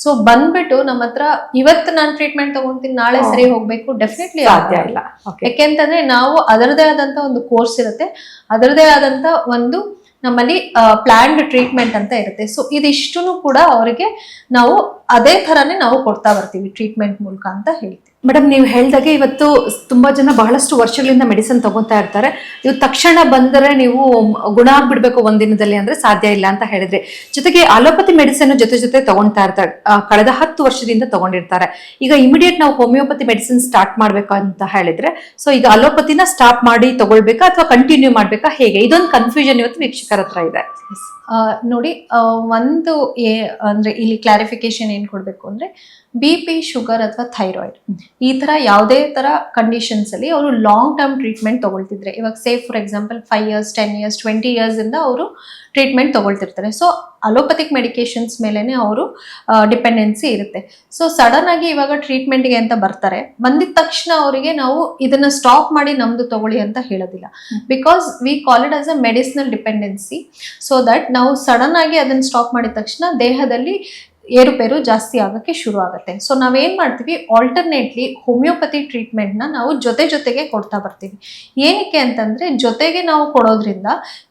ಸೊ ಬಂದ್ಬಿಟ್ಟು ನಮ್ಮ ಹತ್ರ ಇವತ್ತು ನಾನು ಟ್ರೀಟ್ಮೆಂಟ್ ತಗೊಂತೀನಿ ನಾಳೆ ಸರಿ ಹೋಗ್ಬೇಕು ಡೆಫಿನೆಟ್ಲಿ ಸಾಧ್ಯ ಇಲ್ಲ. Okay. ಯಾಕೆಂತಂದ್ರೆ ನಾವು ಅದರದೇ ಆದಂತ ಒಂದು ಕೋರ್ಸ್ ಇರುತ್ತೆ, ಅದರದೇ ಆದಂತ ಒಂದು ನಮ್ಮಲ್ಲಿ ಪ್ಲಾನ್ಡ್ ಟ್ರೀಟ್ಮೆಂಟ್ ಅಂತ ಇರುತ್ತೆ. ಸೊ ಇದಿಷ್ಟನ್ನು ಕೂಡ ಅವರಿಗೆ ನಾವು ಅದೇ ತರಾನೇ ನಾವು ಕೊಡ್ತಾ ಬರ್ತೀವಿ ಟ್ರೀಟ್ಮೆಂಟ್ ಮೂಲಕ ಅಂತ ಹೇಳ್ತೀವಿ. ಮೇಡಮ್, ನೀವು ಹೇಳ್ದಾಗೆ ಇವತ್ತು ತುಂಬಾ ಜನ ಬಹಳಷ್ಟು ವರ್ಷಗಳಿಂದ ಮೆಡಿಸಿನ್ ತಗೋತಾ ಇರ್ತಾರೆ. ಇವು ತಕ್ಷಣ ಬಂದರೆ ನೀವು ಗುಣ ಆಗ್ಬಿಡ್ಬೇಕು ಒಂದಿನದಲ್ಲಿ ಅಂದ್ರೆ ಸಾಧ್ಯ ಇಲ್ಲ ಅಂತ ಹೇಳಿದ್ರಿ. ಜೊತೆಗೆ ಅಲೋಪತಿ ಮೆಡಿಸಿನ್ ಜೊತೆ ತಗೊಂತಾ ಇರ್ತಾರೆ, ಕಳೆದ 10 ವರ್ಷದಿಂದ ತಗೊಂಡಿರ್ತಾರೆ. ಈಗ ಇಮಿಡಿಯೇಟ್ ನಾವು ಹೋಮಿಯೋಪತಿ ಮೆಡಿಸಿನ್ ಸ್ಟಾರ್ಟ್ ಮಾಡ್ಬೇಕು ಅಂತ ಹೇಳಿದ್ರೆ, ಸೊ ಈಗ ಅಲೋಪತಿನ ಸ್ಟಾಪ್ ಮಾಡಿ ತಗೊಳ್ಬೇಕಾ ಅಥವಾ ಕಂಟಿನ್ಯೂ ಮಾಡ್ಬೇಕಾ, ಹೇಗೆ? ಇದೊಂದು ಕನ್ಫ್ಯೂಷನ್ ಇವತ್ತು ವೀಕ್ಷಕರ ಹತ್ರ ಇದೆ. ನೋಡಿ, ಒಂದು ಅಂದ್ರೆ ಇಲ್ಲಿ ಕ್ಲಾರಿಫಿಕೇಶನ್ ಏನ್ ಕೊಡ್ಬೇಕು ಅಂದ್ರೆ, BP, ಶುಗರ್ ಅಥವಾ ಥೈರಾಯ್ಡ್ ಈ ತರ ಯಾವುದೇ ತರ ಕಂಡೀಷನ್ಸ್ ಅಲ್ಲಿ ಅವರು ಲಾಂಗ್ ಟರ್ಮ್ ಟ್ರೀಟ್ಮೆಂಟ್ ತಗೊಳ್ತಿದ್ರೆ, ಇವಾಗ safe for example 5 years 10 years 20 years ಇಂದ ಅವರು ಟ್ರೀಟ್ಮೆಂಟ್ ತಗೊಳ್ತಿರ್ತಾರೆ. ಸೊ ಅಲೋಪತಿಕ್ ಮೆಡಿಕೇಶನ್ಸ್ ಮೇಲೆನೆ ಅವರು ಡಿಪೆಂಡೆನ್ಸಿ ಇರುತ್ತೆ. ಸೊ ಸಡನ್ ಆಗಿ ಇವಾಗ ಟ್ರೀಟ್ಮೆಂಟ್ಗೆ ಅಂತ ಬರ್ತಾರೆ, ಬಂದಿದ ತಕ್ಷಣ ಅವರಿಗೆ ನಾವು ಇದನ್ನ ಸ್ಟಾಪ್ ಮಾಡಿ ನಮ್ದು ತಗೊಳ್ಳಿ ಅಂತ ಹೇಳೋದಿಲ್ಲ. Because we call it as a medicinal dependency. So that ನಾವು ಸಡನ್ ಆಗಿ ಅದನ್ನ ಸ್ಟಾಪ್ ಮಾಡಿದ ತಕ್ಷಣ ದೇಹದಲ್ಲಿ ಏರುಪೇರು ಜಾಸ್ತಿ ಆಗಕ್ಕೆ ಶುರು ಆಗುತ್ತೆ. ಸೊ ನಾವೇನ್ ಮಾಡ್ತೀವಿ, ಆಲ್ಟರ್ನೇಟ್ಲಿ ಹೋಮಿಯೋಪತಿ ಟ್ರೀಟ್ಮೆಂಟ್ ನ ನಾವು ಜೊತೆಗೆ ಕೊಡ್ತಾ ಬರ್ತೀವಿ. ಏನಕ್ಕೆ ಅಂತಂದ್ರೆ, ಜೊತೆಗೆ ನಾವು ಕೊಡೋದ್ರಿಂದ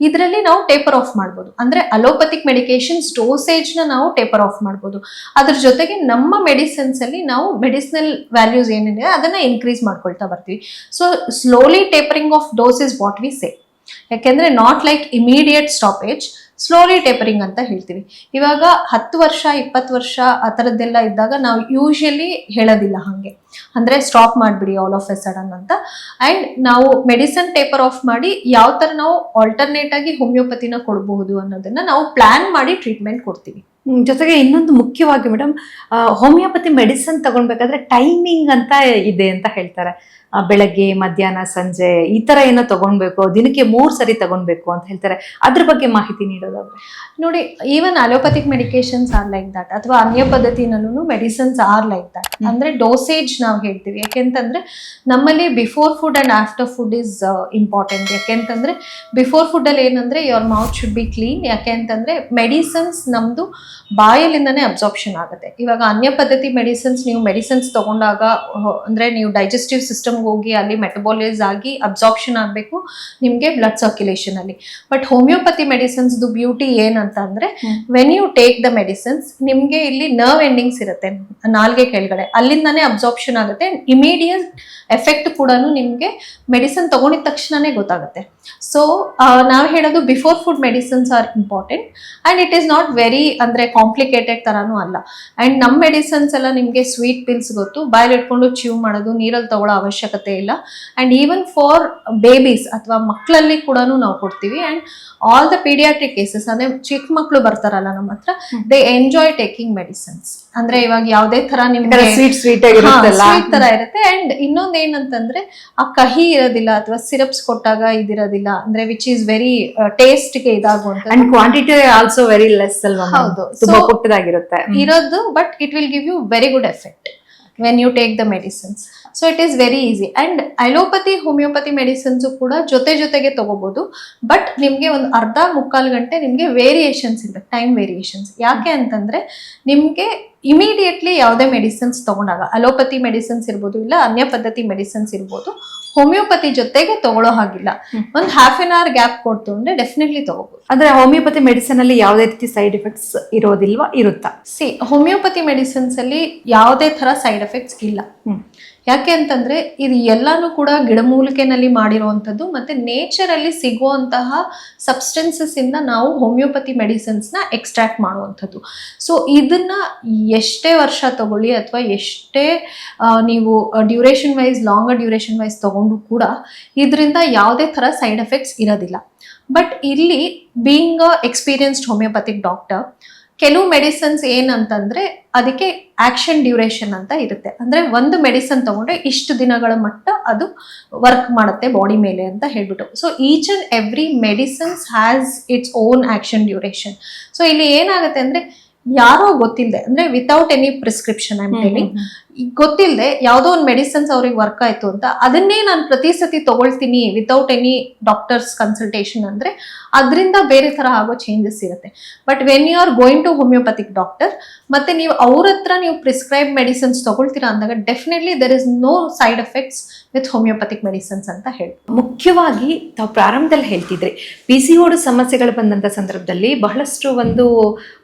ಇದರಲ್ಲಿ ನಾವು ಟೇಪರ್ ಆಫ್ ಮಾಡ್ಬೋದು. ಅಂದ್ರೆ ಅಲೋಪತಿಕ್ ಮೆಡಿಕೇಶನ್ಸ್ ಡೋಸೇಜ್ ನ ನಾವು ಟೇಪರ್ ಆಫ್ ಮಾಡ್ಬೋದು. ಅದ್ರ ಜೊತೆಗೆ ನಮ್ಮ ಮೆಡಿಸಿನ್ಸ್ ಅಲ್ಲಿ ನಾವು ಮೆಡಿಸಿನಲ್ ವ್ಯಾಲ್ಯೂಸ್ ಏನಿದೆ ಅದನ್ನ ಇನ್ಕ್ರೀಸ್ ಮಾಡ್ಕೊಳ್ತಾ ಬರ್ತೀವಿ. So slowly tapering of dose is what we say. ಯಾಕೆಂದ್ರೆ not like immediate stoppage, slowly tapering ಅಂತ ಹೇಳ್ತೀವಿ. ಇವಾಗ 10 ವರ್ಷ 20 ವರ್ಷ ಆ ಥರದ್ದೆಲ್ಲ ಇದ್ದಾಗ ನಾವು ಯೂಶಲಿ ಹೇಳೋದಿಲ್ಲ ಹಾಗೆ, ಅಂದ್ರೆ ಸ್ಟಾಪ್ ಮಾಡಿಬಿಡಿ ಆಲ್ ಆಫ್ ಎ ಸಡನ್ ಅಂತ. ಅಂಡ್ ನಾವು ಮೆಡಿಸನ್ ಟೇಪರ್ ಆಫ್ ಮಾಡಿ ಯಾವ ತರ ನಾವು ಆಲ್ಟರ್ನೇಟ್ ಆಗಿ ಹೋಮಿಯೋಪತಿನ ಕೊಡಬಹುದು ಅನ್ನೋದನ್ನ ನಾವು ಪ್ಲಾನ್ ಮಾಡಿ ಟ್ರೀಟ್ಮೆಂಟ್ ಕೊಡ್ತೀವಿ. ಜೊತೆಗೆ ಇನ್ನೊಂದು ಮುಖ್ಯವಾಗಿ ಮೇಡಮ್, ಹೋಮಿಯೋಪತಿ ಮೆಡಿಸಿನ್ ತಗೊಳ್ಬೇಕಾದ್ರೆ ಟೈಮಿಂಗ್ ಅಂತ ಇದೆ ಅಂತ ಹೇಳ್ತಾರೆ. ಬೆಳಗ್ಗೆ, ಮಧ್ಯಾಹ್ನ, ಸಂಜೆ ಈ ತರ ಏನೋ ತಗೊಳ್ಬೇಕು, ದಿನಕ್ಕೆ 3 ಸರಿ ತಗೊಳ್ಬೇಕು ಅಂತ ಹೇಳ್ತಾರೆ. ಅದ್ರ ಬಗ್ಗೆ ಮಾಹಿತಿ ನೀಡೋದಾದ್ರೆ? ನೋಡಿ, even allopathic medications are like that, ಅಥವಾ ಅನ್ಯ ಪದ್ಧತಿನಲ್ಲೂ ಮೆಡಿಸಿನ್ಸ್ ಆರ್ ಲೈಕ್ ದಟ್. ಅಂದ್ರೆ ಡೋಸೇಜ್ ನಾವು ಹೇಳ್ತೀವಿ. ಯಾಕೆಂತಂದ್ರೆ ನಮ್ಮಲ್ಲಿ before food and after food is important. ಯಾಕೆಂತಂದ್ರೆ ಬಿಫೋರ್ ಫುಡ್ ಅಲ್ಲಿ ಏನಂದ್ರೆ your mouth should be clean. ಯಾಕೆ ಅಂತಂದ್ರೆ ಮೆಡಿಸಿನ್ಸ್ ನಮ್ದು ಬಾಯಲ್ಲಿಂದಾನೇ ಅಬ್ಸಾರ್ಪ್ಷನ್ ಆಗುತ್ತೆ. ಇವಾಗ ಅನ್ಯ ಪದ್ಧತಿ ಮೆಡಿಸಿನ್ಸ್, ನೀವು ಮೆಡಿಸಿನ್ಸ್ ತಗೊಂಡಾಗ ಅಂದ್ರೆ ನೀವು ಡೈಜೆಸ್ಟಿವ್ ಸಿಸ್ಟಮ್ ಹೋಗಿ ಅಲ್ಲಿ ಮೆಟಬಾಲೈಸ್ ಆಗಿ ಅಬ್ಸಾರ್ಪ್ಷನ್ ಆಗಬೇಕು ನಿಮ್ಗೆ ಬ್ಲಡ್ ಸರ್ಕ್ಯುಲೇಷನ್ ಅಲ್ಲಿ. ಬಟ್ ಹೋಮಿಯೋಪತಿ ಮೆಡಿಸಿನ್ಸ್ ಬ್ಯೂಟಿ ಏನಂತ ಅಂದ್ರೆ, when you take the medicines, ನಿಮ್ಗೆ ಇಲ್ಲಿ ನರ್ವ್ ಎಂಡಿಂಗ್ಸ್ ಇರುತ್ತೆ ನಾಲ್ಗೆ ಕೆಳಗಡೆ, ಅಲ್ಲಿಂದಾನೇ ಅಬ್ಸಾರ್ಪ್ಷನ್ ಆಗುತ್ತೆ. ಇಮಿಡಿಯೇಟ್ ಎಫೆಕ್ಟ್ ಕೂಡ ನಿಮ್ಗೆ ಮೆಡಿಸಿನ್ ತಗೊಂಡಿದ ತಕ್ಷಣನೇ ಗೊತ್ತಾಗುತ್ತೆ. ಸೊ ನಾವು ಹೇಳೋದು before food medicines are important and it is not very ಅಂದ್ರೆ ಕಾಂಪ್ಲಿಕೇಟೆಡ್ ತರಾನು ಅಲ್ಲ. ಅಂಡ್ ನಮ್ಮ ಮೆಡಿಸಿನ್ಸ್ ಎಲ್ಲ ನಿಮ್ಗೆ ಸ್ವೀಟ್ ಪಿಲ್ಸ್ ಗೊತ್ತು, ಬಾಯಲ್ಲಿ ಇಟ್ಕೊಂಡು ಚ್ಯೂ ಮಾಡೋದು, ನೀರಲ್ಲಿ ತಗೊಳ್ಳೋ ಅವಶ್ಯಕತೆ ಇಲ್ಲ. ಅಂಡ್ ಈವನ್ ಫಾರ್ ಬೇಬೀಸ್ ಅಥವಾ ಮಕ್ಕಳಲ್ಲಿ ಕೂಡ ನಾವು ಕೊಡ್ತೀವಿ. And all the paediatric cases, ಅಂದ್ರೆ ಚಿಕ್ಕ ಮಕ್ಕಳು ಬರ್ತಾರಲ್ಲ ನಮ್ಮ ಹತ್ರ, ದೇ ಎಂಜಾಯ್ ಟೇಕಿಂಗ್ ಮೆಡಿಸಿನ್ಸ್. ಅಂದ್ರೆ ಇವಾಗ ಯಾವುದೇ ತರ ನಿಮ್ಗೆ ಸ್ವೀಟ್ ತರ ಇರುತ್ತೆ. ಅಂಡ್ ಇನ್ನೊಂದ್ ಏನಂತಂದ್ರೆ, ಆ ಕಹಿ ಇರೋದಿಲ್ಲ ಅಥವಾ ಸಿರಪ್ಸ್ ಕೊಟ್ಟಾಗ ಇದಿರೋದಿಲ್ಲ, ಅಂದ್ರೆ ವಿಚ್ ಈಸ್ ವೆರಿ ಟೇಸ್ಟ್ ಗೆ ಇದಾಗುವಂತ ಕ್ವಾಂಟಿಟಿ ಆಲ್ಸೋ ವೆರಿ ಲೆಸ್ ಅಲ್ವಾ? ಹೌದು, ತುಂಬಾ ಪುಟ್ಟದಾಗಿರುತ್ತೆ ಇರೋದು. But it will give you very good effect when you take the medicines. So it is very easy. And allopathy homeopathy medicines ಕೂಡ ಜೊತೆಗೆ ತಗೋಬಹುದು. ಬಟ್ ನಿಮ್ಗೆ ಒಂದು ಅರ್ಧ ಮುಕ್ಕಾಲು ಗಂಟೆ ನಿಮ್ಗೆ ವೇರಿಯೇಷನ್ಸ್ ಇರುತ್ತೆ, ಟೈಮ್ ವೇರಿಯೇಷನ್ಸ್. ಯಾಕೆ ಅಂತಂದ್ರೆ ನಿಮ್ಗೆ ಇಮಿಡಿಯೇಟ್ಲಿ ಯಾವುದೇ ಮೆಡಿಸಿನ್ಸ್ ತಗೊಂಡಾಗ, ಅಲೋಪತಿ ಮೆಡಿಸಿನ್ಸ್ ಇರ್ಬೋದು ಇಲ್ಲ ಅನ್ಯ ಪದ್ಧತಿ ಮೆಡಿಸಿನ್ಸ್ ಇರ್ಬೋದು, ಹೋಮಿಯೋಪತಿ ಜೊತೆಗೆ ತಗೊಳ್ಳೋ ಹಾಗಿಲ್ಲ. ಒಂದು half an hour ಗ್ಯಾಪ್ ಕೊಡ್ತು ಅಂದ್ರೆ ಡೆಫಿನೆಟ್ಲಿ ತಗೋಬಹುದು. ಅಂದ್ರೆ ಹೋಮಿಯೋಪತಿ ಮೆಡಿಸಿನ್ ಅಲ್ಲಿ ಯಾವುದೇ ರೀತಿ ಸೈಡ್ ಎಫೆಕ್ಟ್ಸ್ ಇರೋದಿಲ್ವಾ, ಇರುತ್ತಾ? ಹೋಮಿಯೋಪತಿ ಮೆಡಿಸಿನ್ಸ್ ಅಲ್ಲಿ ಯಾವುದೇ ತರ ಸೈಡ್ ಎಫೆಕ್ಟ್ಸ್ ಇಲ್ಲ. ಯಾಕೆ ಅಂತಂದ್ರೆ ಇದು ಎಲ್ಲಾನು ಕೂಡ ಗಿಡಮೂಲಿಕೆನಲ್ಲಿ ಮಾಡಿರುವಂತದ್ದು, ಮತ್ತೆ ನೇಚರ್ ಅಲ್ಲಿ ಸಿಗುವಂತಹ ಸಬ್ಸ್ಟೆನ್ಸಸ್ ಇಂದ ನಾವು ಹೋಮಿಯೋಪತಿ ಮೆಡಿಸಿನ್ಸ್ ನ ಎಕ್ಸ್ಟ್ರಾಕ್ಟ್ ಮಾಡುವಂಥದ್ದು. ಸೊ ಇದನ್ನ ಎಷ್ಟೇ ವರ್ಷ ತಗೊಳ್ಳಿ ಅಥವಾ ಎಷ್ಟೇ ನೀವು duration wise, longer duration wise ತಗೊಂಡು ಕೂಡ ಇದರಿಂದ ಯಾವುದೇ ತರ ಸೈಡ್ ಎಫೆಕ್ಟ್ಸ್ ಇರೋದಿಲ್ಲ. ಬಟ್ ಇಲ್ಲಿ being a experienced homeopathic doctor, ಕೆಲವು ಮೆಡಿಸಿನ್ಸ್ ಏನಂತಂದ್ರೆ ಅದಕ್ಕೆ ಆಕ್ಷನ್ ಡ್ಯೂರೇಷನ್ ಅಂತ ಇರುತ್ತೆ. ಅಂದ್ರೆ ಒಂದು ಮೆಡಿಸಿನ್ ತಗೊಂಡ್ರೆ ಇಷ್ಟು ದಿನಗಳ ಮಟ್ಟ ಅದು ವರ್ಕ್ ಮಾಡುತ್ತೆ ಬಾಡಿ ಮೇಲೆ ಅಂತ ಹೇಳ್ಬಿಟ್ಟು. So each and every medicines has its own action duration. So ಇಲ್ಲಿ ಏನಾಗುತ್ತೆ ಅಂದ್ರೆ ಯಾರೋ ಗೊತ್ತಿಲ್ಲದೆ, ಅಂದ್ರೆ without any prescription I am telling, ಗೊತ್ತಿಲ್ಲದೆ ಯಾವುದೋ ಒಂದು ಮೆಡಿಸಿನ್ಸ್ ಅವ್ರಿಗೆ ವರ್ಕ್ ಆಯ್ತು ಅಂತ ಅದನ್ನೇ ನಾನು ಪ್ರತಿ ಸತಿ ತಗೊಳ್ತೀನಿ ವಿತೌಟ್ ಎನಿ ಡಾಕ್ಟರ್ಸ್ ಕನ್ಸಲ್ಟೇಷನ್ ಅಂದ್ರೆ ಅದರಿಂದ ಬೇರೆ ತರ ಆಗೋ ಚೇಂಜಸ್ ಇರುತ್ತೆ. But when you are going to homeopathic doctor ಮತ್ತೆ ನೀವು ಅವ್ರ ಹತ್ರ ನೀವು ಪ್ರಿಸ್ಕ್ರೈಬ್ ಮೆಡಿಸಿನ್ಸ್ ತಗೊಳ್ತೀರಾ ಅಂದಾಗ definitely there is no side effects with homeopathic medicines ಅಂತ ಹೇಳಿ. ಮುಖ್ಯವಾಗಿ ತಾವು ಪ್ರಾರಂಭದಲ್ಲಿ ಹೇಳ್ತಿದ್ರಿ PCOD ಸಮಸ್ಯೆಗಳು ಬಂದಂತ ಸಂದರ್ಭದಲ್ಲಿ ಬಹಳಷ್ಟು ಒಂದು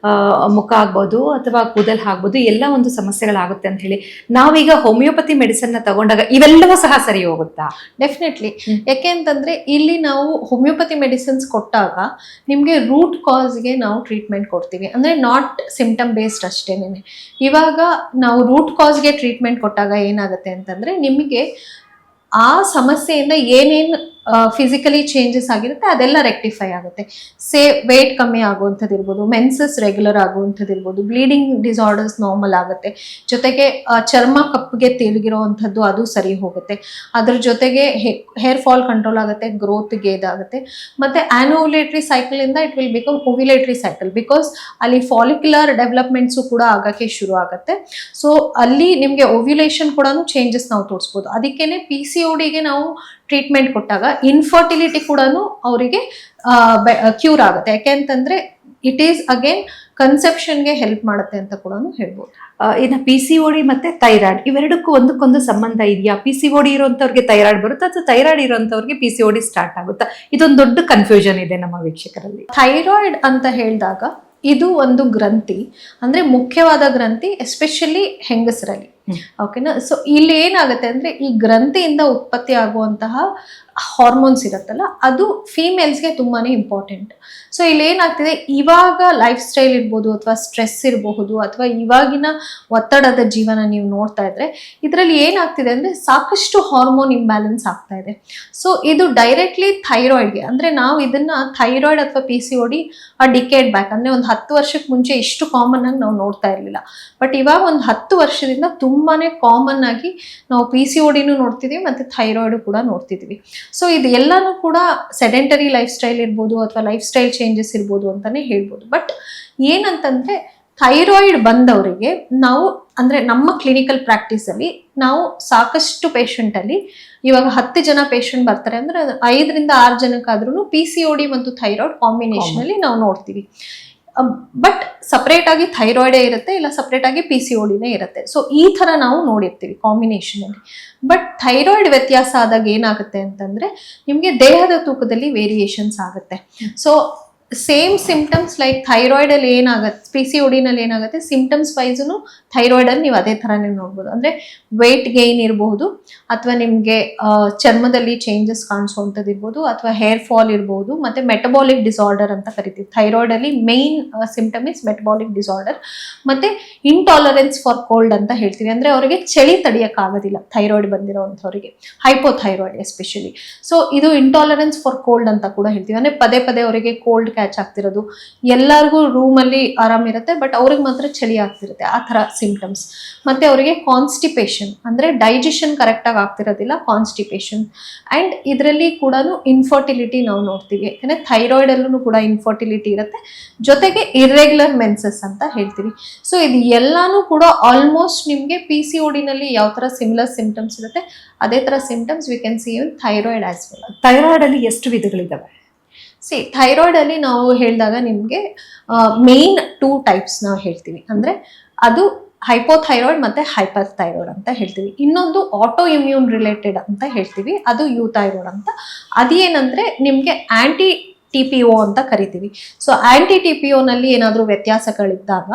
ಮುಖ ಆಗ್ಬೋದು ಅಥವಾ ಕೂದಲ್ ಆಗ್ಬೋದು ಎಲ್ಲ ಒಂದು ಸಮಸ್ಯೆಗಳಾಗುತ್ತೆ ಅಂತ ಹೇಳಿ, ನಾವೀಗ ಹೋಮಿಯೋಪತಿ ಮೆಡಿಸಿನ್ ನ ತಗೊಂಡಾಗ ಇವೆಲ್ಲವೂ ಸಹ ಸರಿ ಹೋಗುತ್ತಾ? ಡೆಫಿನೆಟ್ಲಿ. ಯಾಕೆ ಅಂತಂದ್ರೆ ಇಲ್ಲಿ ನಾವು ಹೋಮಿಯೋಪತಿ ಮೆಡಿಸಿನ್ಸ್ ಕೊಟ್ಟಾಗ ನಿಮ್ಗೆ ರೂಟ್ ಕಾಸ್ಗೆ ನಾವು ಟ್ರೀಟ್ಮೆಂಟ್ ಕೊಡ್ತೀವಿ, ಅಂದ್ರೆ ನಾಟ್ ಸಿಂಪ್ಟಮ್ ಬೇಸ್ಡ್ ಅಷ್ಟೇನೆ. ಇವಾಗ ನಾವು ರೂಟ್ ಕಾಸ್ಗೆ ಟ್ರೀಟ್ಮೆಂಟ್ ಕೊಟ್ಟಾಗ ಏನಾಗುತ್ತೆ ಅಂತಂದ್ರೆ ನಿಮಗೆ ಆ ಸಮಸ್ಯೆಯಿಂದ ಏನೇನು ಫಿಸಿಕಲಿ ಚೇಂಜಸ್ ಆಗಿರುತ್ತೆ ಅದೆಲ್ಲ ರೆಕ್ಟಿಫೈ ಆಗುತ್ತೆ. ವೇಟ್ ಕಮ್ಮಿ ಆಗುವಂಥದ್ದು ಇರ್ಬೋದು, ಮೆನ್ಸಸ್ ರೆಗ್ಯುಲರ್ ಆಗುವಂಥದ್ದು ಇರ್ಬೋದು, ಬ್ಲೀಡಿಂಗ್ ಡಿಸಾರ್ಡರ್ಸ್ ನಾರ್ಮಲ್ ಆಗುತ್ತೆ, ಜೊತೆಗೆ ಚರ್ಮ ಕಪ್ಪಿಗೆ ತಿರುಗಿರೋವಂಥದ್ದು ಅದು ಸರಿ ಹೋಗುತ್ತೆ, ಅದ್ರ ಜೊತೆಗೆ ಹೇರ್ ಫಾಲ್ ಕಂಟ್ರೋಲ್ ಆಗುತ್ತೆ, ಗ್ರೋತ್ಗೆ ಇದಾಗುತ್ತೆ, ಮತ್ತೆ ಆ್ಯನೋವ್ಯುಲೇಟರಿ ಸೈಕಲ್ ಇಂದ it will become ovulatory cycle, because ಅಲ್ಲಿ ಫಾಲಿಕ್ಯುಲರ್ ಡೆವಲಪ್ಮೆಂಟ್ಸು ಕೂಡ ಆಗಕ್ಕೆ ಶುರು ಆಗುತ್ತೆ. ಸೊ ಅಲ್ಲಿ ನಿಮಗೆ ಓವ್ಯುಲೇಷನ್ ಕೂಡ ಚೇಂಜಸ್ ನಾವು ತೋರಿಸ್ಬೋದು. ಅದಕ್ಕೇನೆ PCODಗೆ ನಾವು ಟ್ರೀಟ್ಮೆಂಟ್ ಕೊಟ್ಟಾಗ ಇನ್ಫರ್ಟಿಲಿಟಿ ಕೂಡ ಅವರಿಗೆ ಕ್ಯೂರ್ ಆಗುತ್ತೆ. ಯಾಕೆ ಅಂತಂದ್ರೆ ಇಟ್ ಈಸ್ ಅಗೇನ್ ಕನ್ಸೆಪ್ಷನ್ಗೆ ಹೆಲ್ಪ್ ಮಾಡುತ್ತೆ ಅಂತ ಕೂಡ ಹೇಳ್ಬೋದು. ಇನ್ನು PCOD ಮತ್ತೆ ಥೈರಾಯ್ಡ್ ಇವೆರಡಕ್ಕೂ ಒಂದಕ್ಕೊಂದು ಸಂಬಂಧ ಇದೆಯಾ? PCOD ಇರುವಂತವ್ರಿಗೆ ಥೈರಾಯ್ಡ್ ಬರುತ್ತಾ ಅಥವಾ ಥೈರಾಯ್ಡ್ ಇರುವಂತವ್ರಿಗೆ PCOD ಸ್ಟಾರ್ಟ್ ಆಗುತ್ತಾ? ಇದೊಂದು ದೊಡ್ಡ ಕನ್ಫ್ಯೂಷನ್ ಇದೆ ನಮ್ಮ ವೀಕ್ಷಕರಲ್ಲಿ. ಥೈರಾಯ್ಡ್ ಅಂತ ಹೇಳಿದಾಗ ಇದು ಒಂದು ಗ್ರಂಥಿ, ಅಂದ್ರೆ ಮುಖ್ಯವಾದ ಗ್ರಂಥಿ, ಎಸ್ಪೆಷಲಿ ಹೆಂಗಸರಲ್ಲಿ. ಓಕೆನಾ? ಸೊ ಇಲ್ಲಿ ಏನಾಗುತ್ತೆ ಅಂದ್ರೆ ಈ ಗ್ರಂಥಿಯಿಂದ ಉತ್ಪತ್ತಿ ಆಗುವಂತಹ ಹಾರ್ಮೋನ್ಸ್ ಇರುತ್ತಲ್ಲ ಅದು ಫೀಮೇಲ್ಸ್ಗೆ ತುಂಬಾನೇ ಇಂಪಾರ್ಟೆಂಟ್. ಸೊ ಇಲ್ಲಿ ಏನಾಗ್ತಿದೆ, ಇವಾಗ ಲೈಫ್ ಸ್ಟೈಲ್ ಇರ್ಬೋದು ಅಥವಾ ಸ್ಟ್ರೆಸ್ ಇರಬಹುದು ಅಥವಾ ಇವಾಗಿನ ಒತ್ತಡದ ಜೀವನ ನೀವು ನೋಡ್ತಾ ಇದ್ರೆ ಇದರಲ್ಲಿ ಏನಾಗ್ತಿದೆ ಅಂದ್ರೆ ಸಾಕಷ್ಟು ಹಾರ್ಮೋನ್ ಇಂಬ್ಯಾಲೆನ್ಸ್ ಆಗ್ತಾ ಇದೆ. ಸೊ ಇದು ಡೈರೆಕ್ಟ್ಲಿ ಥೈರಾಯ್ಡ್ಗೆ, ಅಂದ್ರೆ ನಾವು ಇದನ್ನ ಥೈರಾಯ್ಡ್ ಅಥವಾ PCOD ಡಿಕೇಡ್ ಬ್ಯಾಕ್, ಅಂದ್ರೆ ಒಂದು 10 ವರ್ಷಕ್ಕೆ ಮುಂಚೆ ಇಷ್ಟು ಕಾಮನ್ ಆಗಿ ನಾವು ನೋಡ್ತಾ ಇರಲಿಲ್ಲ. ಬಟ್ ಇವಾಗ ಒಂದು 10 ವರ್ಷದಿಂದ ತುಂಬಾನೇ ಕಾಮನ್ ಆಗಿ ನಾವು PCODನೂ ನೋಡ್ತಿದೀವಿ ಮತ್ತೆ ಥೈರಾಯ್ಡ್ ಕೂಡ ನೋಡ್ತಿದೀವಿ. ಸೊ ಇದು ಎಲ್ಲಾನು ಕೂಡ ಸೆಡೆಂಟರಿ ಲೈಫ್ ಸ್ಟೈಲ್ ಇರ್ಬೋದು ಅಥವಾ ಲೈಫ್ ಸ್ಟೈಲ್ ಚೇಂಜಸ್ ಇರ್ಬೋದು ಅಂತಾನೆ ಹೇಳ್ಬೋದು. ಬಟ್ ಏನಂತಂದ್ರೆ ಥೈರಾಯ್ಡ್ ಬಂದವರಿಗೆ ನಾವು, ಅಂದ್ರೆ ನಮ್ಮ ಕ್ಲಿನಿಕಲ್ ಪ್ರಾಕ್ಟೀಸ್ ಅಲ್ಲಿ ನಾವು ಸಾಕಷ್ಟು ಪೇಷಂಟ್ ಅಲ್ಲಿ ಇವಾಗ 10 ಜನ ಪೇಷಂಟ್ ಬರ್ತಾರೆ ಅಂದ್ರೆ 5 ರಿಂದ 6 ಜನಕ್ಕಾದ್ರೂ PCOD ಮತ್ತು ಥೈರಾಯ್ಡ್ ಕಾಂಬಿನೇಷನ್ ಅಲ್ಲಿ ನಾವು ನೋಡ್ತೀವಿ. ಬಟ್ ಸಪ್ರೇಟ್ ಆಗಿ ಥೈರಾಯ್ಡೇ ಇರುತ್ತೆ, ಇಲ್ಲ ಸಪ್ರೇಟ್ ಆಗಿ PCODನೇ ಇರುತ್ತೆ. ಸೊ ಈ ತರ ನಾವು ನೋಡಿರ್ತೀವಿ ಕಾಂಬಿನೇಷನ್ ಅಲ್ಲಿ. ಬಟ್ ಥೈರಾಯ್ಡ್ ವ್ಯತ್ಯಾಸ ಆದಾಗ ಏನಾಗುತ್ತೆ ಅಂತಂದ್ರೆ ನಿಮ್ಗೆ ದೇಹದ ತೂಕದಲ್ಲಿ ವೇರಿಯೇಷನ್ಸ್ ಆಗುತ್ತೆ. So same symptoms like thyroid ಅಲ್ಲಿ ಏನಾಗುತ್ತೆ, PCOD ನಲ್ಲಿ ಏನಾಗುತ್ತೆ, ಸಿಂಪ್ಟಮ್ಸ್ ವೈಸ್ನು ಥೈರಾಯ್ಡ್ ಅಲ್ಲಿ ನೀವು ಅದೇ ತರಾನೇ ನೋಡ್ಬೋದು. ಅಂದ್ರೆ ವೇಟ್ ಗೈನ್ ಇರಬಹುದು, ಅಥವಾ ನಿಮ್ಗೆ ಚರ್ಮದಲ್ಲಿ ಚೇಂಜಸ್ ಕಾಣಿಸುವಂಥದ್ದು ಇರ್ಬೋದು, ಅಥವಾ ಹೇರ್ ಫಾಲ್ ಇರಬಹುದು, ಮತ್ತೆ ಮೆಟಬಾಲಿಕ್ ಡಿಸಾರ್ಡರ್ ಅಂತ ಕರಿತೀವಿ. ಥೈರಾಯ್ಡ್ ಅಲ್ಲಿ main symptom is metabolic disorder, ಮತ್ತೆ ಇಂಟಾಲರೆನ್ಸ್ ಫಾರ್ ಕೋಲ್ಡ್ ಅಂತ ಹೇಳ್ತೀವಿ. ಅಂದ್ರೆ ಅವರಿಗೆ ಚಳಿ ತಡೆಯಕ್ಕಾಗೋದಿಲ್ಲ ಥೈರಾಯ್ಡ್ ಬಂದಿರೋವಂಥವ್ರಿಗೆ, ಹೈಪೋಥೈರಾಯ್ಡ್ ಎಸ್ಪೆಷಲಿ. ಸೊ ಇದು ಇಂಟಾಲರೆನ್ಸ್ ಫಾರ್ ಕೋಲ್ಡ್ ಅಂತ ಕೂಡ ಹೇಳ್ತೀವಿ. ಅಂದ್ರೆ ಪದೇ ಪದೇ ಅವರಿಗೆ ಕೋಲ್ಡ್ ಕ್ಯಾಚ್ ಆಗ್ತಿರೋದು, ಎಲ್ಲರಿಗೂ ರೂಮಲ್ಲಿ ಆರಾಮಿರುತ್ತೆ ಬಟ್ ಅವ್ರಿಗೆ ಮಾತ್ರ ಚಳಿ ಆಗ್ತಿರುತ್ತೆ, ಆ ಥರ ಸಿಂಪ್ಟಮ್ಸ್. ಮತ್ತೆ ಅವರಿಗೆ ಕಾನ್ಸ್ಟಿಪೇಷನ್, ಅಂದ್ರೆ ಡೈಜೆಷನ್ ಕರೆಕ್ಟಾಗಿ ಆಗ್ತಿರೋದಿಲ್ಲ, ಕಾನ್ಸ್ಟಿಪೇಷನ್. ಆ್ಯಂಡ್ ಇದರಲ್ಲಿ ಕೂಡ ಇನ್ಫರ್ಟಿಲಿಟಿ ನಾವು ನೋಡ್ತೀವಿ. ಯಾಕಂದರೆ ಥೈರಾಯ್ಡ್ ಅಲ್ಲೂ ಕೂಡ ಇನ್ಫರ್ಟಿಲಿಟಿ ಇರುತ್ತೆ, ಜೊತೆಗೆ ಇರ್ರೆಗ್ಯುಲರ್ ಮೆನ್ಸಸ್ ಅಂತ ಹೇಳ್ತೀವಿ. ಸೊ ಇದು ಎಲ್ಲಾನು ಕೂಡ ಆಲ್ಮೋಸ್ಟ್ ನಿಮಗೆ PCODನಲ್ಲಿ ಯಾವ ಥರ ಸಿಮಿಲರ್ ಸಿಂಪ್ಟಮ್ಸ್ ಇರುತ್ತೆ ಅದೇ ಥರ symptoms we can see in thyroid as well. Thyroid ಅಲ್ಲಿ ಎಷ್ಟು ವಿಧಗಳಿದ್ದಾವೆ? ಥೈರಾಯ್ಡ್ ಅಲ್ಲಿ ನಾವು ಹೇಳಿದಾಗ ನಿಮಗೆ ಮೇನ್ 2 ಟೈಪ್ಸ್ ನಾವು ಹೇಳ್ತೀವಿ. ಅಂದ್ರೆ ಅದು ಹೈಪೋಥೈರಾಯ್ಡ್ ಮತ್ತೆ ಹೈಪರ್ ಥೈರಾಯ್ಡ್ ಅಂತ ಹೇಳ್ತೀವಿ. ಇನ್ನೊಂದು ಆಟೋ ಇಮ್ಯೂನ್ ರಿಲೇಟೆಡ್ ಅಂತ ಹೇಳ್ತೀವಿ, ಅದು ಯೂಥೈರಾಯ್ಡ್ ಅಂತ. ಅದೇನಂದ್ರೆ ನಿಮ್ಗೆ ಆಂಟಿ TPO ಅಂತ ಕರಿತೀವಿ. ಸೊ ಆಂಟಿ TPO ನಲ್ಲಿ ಏನಾದರೂ ವ್ಯತ್ಯಾಸಗಳಿದ್ದಾಗ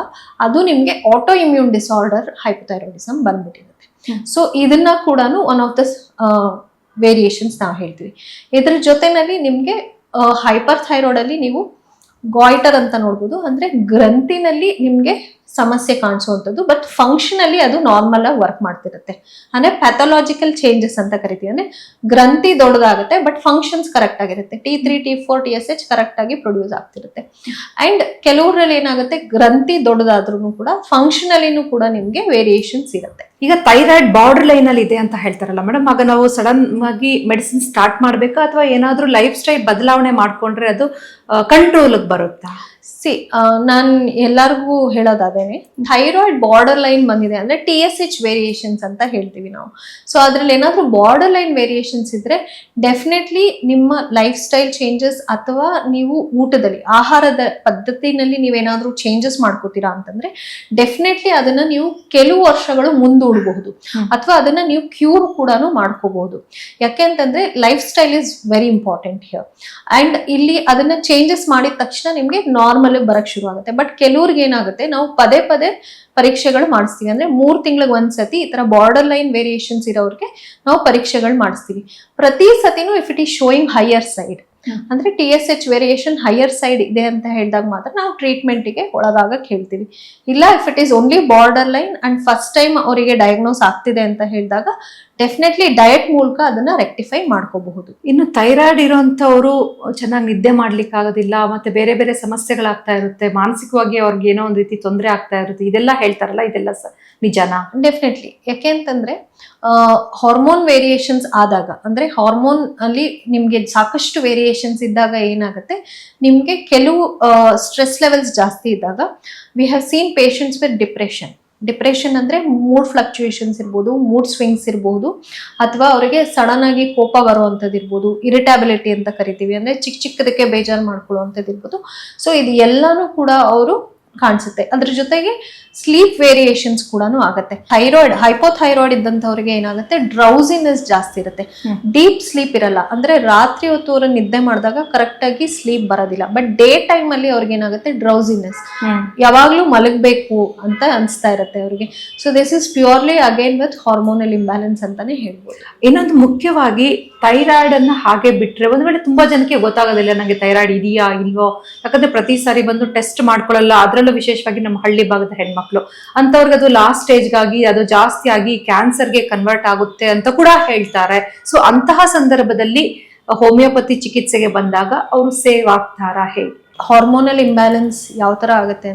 ಅದು ನಿಮ್ಗೆ ಆಟೋ ಇಮ್ಯೂನ್ ಡಿಸಾರ್ಡರ್ ಹೈಪೋಥೈರಾಯ್ಡಿಸಮ್ ಬಂದ್ಬಿಟ್ಟಿರುತ್ತೆ. ಸೊ ಇದನ್ನ ಕೂಡ ಒನ್ ಆಫ್ ದ ವೇರಿಯೇಷನ್ಸ್ ನಾವು ಹೇಳ್ತೀವಿ. ಇದ್ರ ಜೊತೆನಲ್ಲಿ ನಿಮ್ಗೆ ಹೈಪರ್ ಥೈರಾಯ್ಡ್ ಅಲ್ಲಿ ನೀವು ಗಾಯ್ಟರ್ ಅಂತ ನೋಡ್ಬೋದು, ಅಂದ್ರೆ ಗ್ರಂಥಿನಲ್ಲಿ ನಿಮ್ಗೆ ಸಮಸ್ಯೆ ಕಾಣಿಸುವಂಥದ್ದು. ಬಟ್ ಫಂಕ್ಷನಲಿ ಅದು ನಾರ್ಮಲ್ ಆಗಿ ವರ್ಕ್ ಮಾಡ್ತಿರುತ್ತೆ. ಅಂದ್ರೆ ಪ್ಯಾಥಾಲಜಿಕಲ್ ಚೇಂಜಸ್ ಅಂತ ಕರಿತೀವಿ. ಅಂದ್ರೆ ಗ್ರಂಥಿ ದೊಡ್ಡದಾಗುತ್ತೆ ಬಟ್ ಫಂಕ್ಷನ್ಸ್ ಕರೆಕ್ಟ್ ಆಗಿರುತ್ತೆ. T3 T4 TSH ಕರೆಕ್ಟ್ ಆಗಿ ಪ್ರೊಡ್ಯೂಸ್ ಆಗ್ತಿರುತ್ತೆ. ಅಂಡ್ ಕೆಲವರಲ್ಲಿ ಏನಾಗುತ್ತೆ, ಗ್ರಂಥಿ ದೊಡ್ಡದಾದ್ರೂ ಕೂಡ ಫಂಕ್ಷನಲಿನೂ ಕೂಡ ನಿಮ್ಗೆ ವೇರಿಯೇಷನ್ಸ್ ಇರುತ್ತೆ. ಈಗ ಥೈರಾಯ್ಡ್ ಬಾರ್ಡರ್ ಲೈನ್ ಅಲ್ಲಿ ಇದೆ ಅಂತ ಹೇಳ್ತಾರಲ್ಲ ಮೇಡಮ್, ಆಗ ನಾವು ಸಡನ್ ಆಗಿ ಮೆಡಿಸಿನ್ ಸ್ಟಾರ್ಟ್ ಮಾಡ್ಬೇಕಾ ಅಥವಾ ಏನಾದ್ರೂ ಲೈಫ್ ಸ್ಟೈಲ್ ಬದಲಾವಣೆ ಮಾಡ್ಕೊಂಡ್ರೆ ಅದು ಕಂಟ್ರೋಲ್ ಬರುತ್ತಾ? ನಾನು ಎಲ್ಲರಿಗೂ ಹೇಳೋದಾದೇನೆ, ಥೈರಾಯ್ಡ್ ಬಾರ್ಡರ್ ಲೈನ್ ಬಂದಿದೆ ಅಂದ್ರೆ TSH ವೇರಿಯೇಷನ್ಸ್ ಅಂತ ಹೇಳ್ತೀವಿ ನಾವು. ಸೊ ಅದ್ರಲ್ಲಿ ಏನಾದ್ರೂ ಬಾರ್ಡರ್ ಲೈನ್ ವೇರಿಯೇಷನ್ಸ್ ಇದ್ರೆ ಡೆಫಿನೆಟ್ಲಿ ನಿಮ್ಮ ಲೈಫ್ ಸ್ಟೈಲ್ ಚೇಂಜಸ್ ಅಥವಾ ನೀವು ಊಟದಲ್ಲಿ ಆಹಾರದ ಪದ್ಧತಿನಲ್ಲಿ ನೀವೇನಾದ್ರೂ ಚೇಂಜಸ್ ಮಾಡ್ಕೋತೀರಾ ಅಂತಂದ್ರೆ ಡೆಫಿನೆಟ್ಲಿ ಅದನ್ನ ನೀವು ಕೆಲವು ವರ್ಷಗಳು ಮುಂದೂಡಬಹುದು ಅಥವಾ ಅದನ್ನ ನೀವು ಕ್ಯೂರ್ ಕೂಡ ಮಾಡ್ಕೋಬಹುದು. ಯಾಕೆಂತಂದ್ರೆ life style is very important here. And ಇಲ್ಲಿ ಅದನ್ನ ಚೇಂಜಸ್ ಮಾಡಿದ ತಕ್ಷಣ ನಿಮ್ಗೆ ನಾರ್ಮಲ್ ಬರಕ್ ಶುರು ಆಗುತ್ತೆ. ಬಟ್ ಕೆಲವ್ರಿಗೆ ಏನಾಗುತ್ತೆ, ನಾವು ಪದೇ ಪದೇ ಪರೀಕ್ಷೆಗಳು ಮಾಡಿಸ್ತೀವಿ. ಅಂದ್ರೆ 3 ತಿಂಗಳಿಗೆ ಒಂದ್ಸತಿ ಈ ತರ ಬಾರ್ಡರ್ ಲೈನ್ ವೇರಿಯೇಷನ್ಸ್ ಇರೋರಿಗೆ ನಾವು ಪರೀಕ್ಷೆಗಳು ಮಾಡಿಸ್ತೀವಿ. ಪ್ರತಿ ಸತಿನೂ if it is showing higher side ಅಂದ್ರೆ TSH ವೇರಿಯೇಷನ್ ಹೈಯರ್ ಸೈಡ್ ಇದೆ ಅಂತ ಹೇಳಿದಾಗ ಮಾತ್ರ ನಾವು ಟ್ರೀಟ್ಮೆಂಟ್ಗೆ ಒಳಗಾಗಕ್ಕೆ ಹೇಳ್ತೀವಿ. ಇಲ್ಲ if it is only borderline and first time ಅವರಿಗೆ ಡಯಾಗ್ನೋಸ್ ಆಗ್ತಿದೆ ಅಂತ ಹೇಳಿದಾಗ ಡೆಫಿನೆಟ್ಲಿ ಡಯಟ್ ಮೂಲಕ ಅದನ್ನ ರೆಕ್ಟಿಫೈ ಮಾಡ್ಕೋಬಹುದು. ಇನ್ನು ಥೈರಾಯ್ಡ್ ಇರೋಂಥವ್ರು ಚೆನ್ನಾಗಿ ನಿದ್ದೆ ಮಾಡ್ಲಿಕ್ಕೆ ಆಗೋದಿಲ್ಲ, ಮತ್ತೆ ಬೇರೆ ಬೇರೆ ಸಮಸ್ಯೆಗಳಾಗ್ತಾ ಇರುತ್ತೆ, ಮಾನಸಿಕವಾಗಿ ಅವ್ರಿಗೆ ಏನೋ ಒಂದು ರೀತಿ ತೊಂದರೆ ಆಗ್ತಾ ಇರುತ್ತೆ, ಇದೆಲ್ಲ ಹೇಳ್ತಾರಲ್ಲ, ಇದೆಲ್ಲ ನಿಜಾನಾ? ಡೆಫಿನೆಟ್ಲಿ. ಯಾಕೆಂತಂದ್ರೆ ಹಾರ್ಮೋನ್ ವೇರಿಯೇಷನ್ಸ್ ಆದಾಗ, ಅಂದ್ರೆ ಹಾರ್ಮೋನ್ ಅಲ್ಲಿ ನಿಮ್ಗೆ ಸಾಕಷ್ಟು ವೇರಿಯೇಷನ್ಸ್ ಇದ್ದಾಗ ಏನಾಗುತ್ತೆ, ನಿಮ್ಗೆ ಕೆಲವು ಸ್ಟ್ರೆಸ್ ಲೆವೆಲ್ಸ್ ಜಾಸ್ತಿ ಇದ್ದಾಗ we have seen patients with depression ಅಂದ್ರೆ ಮೂಡ್ ಫ್ಲಕ್ಚುಯೇಷನ್ಸ್ ಇರ್ಬೋದು, ಮೂಡ್ ಸ್ವಿಂಗ್ಸ್ ಇರ್ಬೋದು, ಅಥವಾ ಅವರಿಗೆ ಸಡನ್ ಆಗಿ ಕೋಪ ಬರುವಂಥದ್ದು ಇರ್ಬೋದು, ಇರಿಟಬಿಲಿಟಿ ಅಂತ ಕರಿತೀವಿ, ಅಂದ್ರೆ ಚಿಕ್ಕದಕ್ಕೆ ಬೇಜಾರು ಮಾಡ್ಕೊಳ್ಳುವಂಥದ್ದು ಇರ್ಬೋದು. ಸೊ ಇದು ಎಲ್ಲಾನು ಕೂಡ ಅವರು ಕಾಣಿಸುತ್ತೆ. ಅದ್ರ ಜೊತೆಗೆ ಸ್ಲೀಪ್ ವೇರಿಯೇಷನ್ಸ್ ಕೂಡ ಆಗುತ್ತೆ. ಥೈರಾಯ್ಡ್ ಹೈಪೋಥೈರಾಯ್ಡ್ ಇದ್ದಂಥವ್ರಿಗೆ ಏನಾಗುತ್ತೆ, ಡ್ರೌಸಿನೆಸ್ ಜಾಸ್ತಿ ಇರುತ್ತೆ, ಡೀಪ್ ಸ್ಲೀಪ್ ಇರಲ್ಲ. ಅಂದ್ರೆ ರಾತ್ರಿ ಹೊತ್ತು ಅವರು ನಿದ್ದೆ ಮಾಡಿದಾಗ ಕರೆಕ್ಟ್ ಆಗಿ ಸ್ಲೀಪ್ ಬರೋದಿಲ್ಲ. ಬಟ್ ಡೇ ಟೈಮ್ ಅಲ್ಲಿ ಅವ್ರಿಗೆ ಏನಾಗುತ್ತೆ, ಡ್ರೌಸಿನೆಸ್, ಯಾವಾಗ್ಲೂ ಮಲಗಬೇಕು ಅಂತ ಅನ್ಸ್ತಾ ಇರುತ್ತೆ ಅವ್ರಿಗೆ. So this is purely again with hormonal imbalance ಅಂತಾನೆ ಹೇಳ್ಬೋದು. ಇನ್ನೊಂದು ಮುಖ್ಯವಾಗಿ ಥೈರಾಯ್ಡ್ ಅನ್ನ ಹಾಗೆ ಬಿಟ್ರೆ ಒಂದ್ ವೇಳೆ ತುಂಬಾ ಜನಕ್ಕೆ ಗೊತ್ತಾಗೋದಿಲ್ಲ ನಂಗೆ ಥೈರಾಯ್ಡ್ ಇದೆಯಾ ಇಲ್ವೋ, ಯಾಕಂದ್ರೆ ಪ್ರತಿ ಸಾರಿ ಬಂದು ಟೆಸ್ಟ್ ಮಾಡ್ಕೊಳ್ಳಲ್ಲ, ಅದ್ರಲ್ಲೂ ವಿಶೇಷವಾಗಿ ನಮ್ಮ ಹಳ್ಳಿ ಭಾಗದ ಹೆಣ್ಮಕ್ಳು ಅಂತವ್ರಿಗೆ ಅದು ಲಾಸ್ಟ್ ಸ್ಟೇಜ್ಗಾಗಿ ಅದು ಜಾಸ್ತಿ ಆಗಿ ಕ್ಯಾನ್ಸರ್ಗೆ ಕನ್ವರ್ಟ್ ಆಗುತ್ತೆ ಅಂತ ಕೂಡ ಹೇಳ್ತಾರೆ. ಸೊ ಅಂತಹ ಸಂದರ್ಭದಲ್ಲಿ ಹೋಮಿಯೋಪತಿ ಚಿಕಿತ್ಸೆಗೆ ಬಂದಾಗ ಅವರು ಸೇವ್ ಆಗ್ತಾರಾ ಹೇಗೆ? ಹಾರ್ಮೋನಲ್ ಇಂಬ್ಯಾಲೆನ್ಸ್ ಯಾವ ತರ ಆಗುತ್ತೆ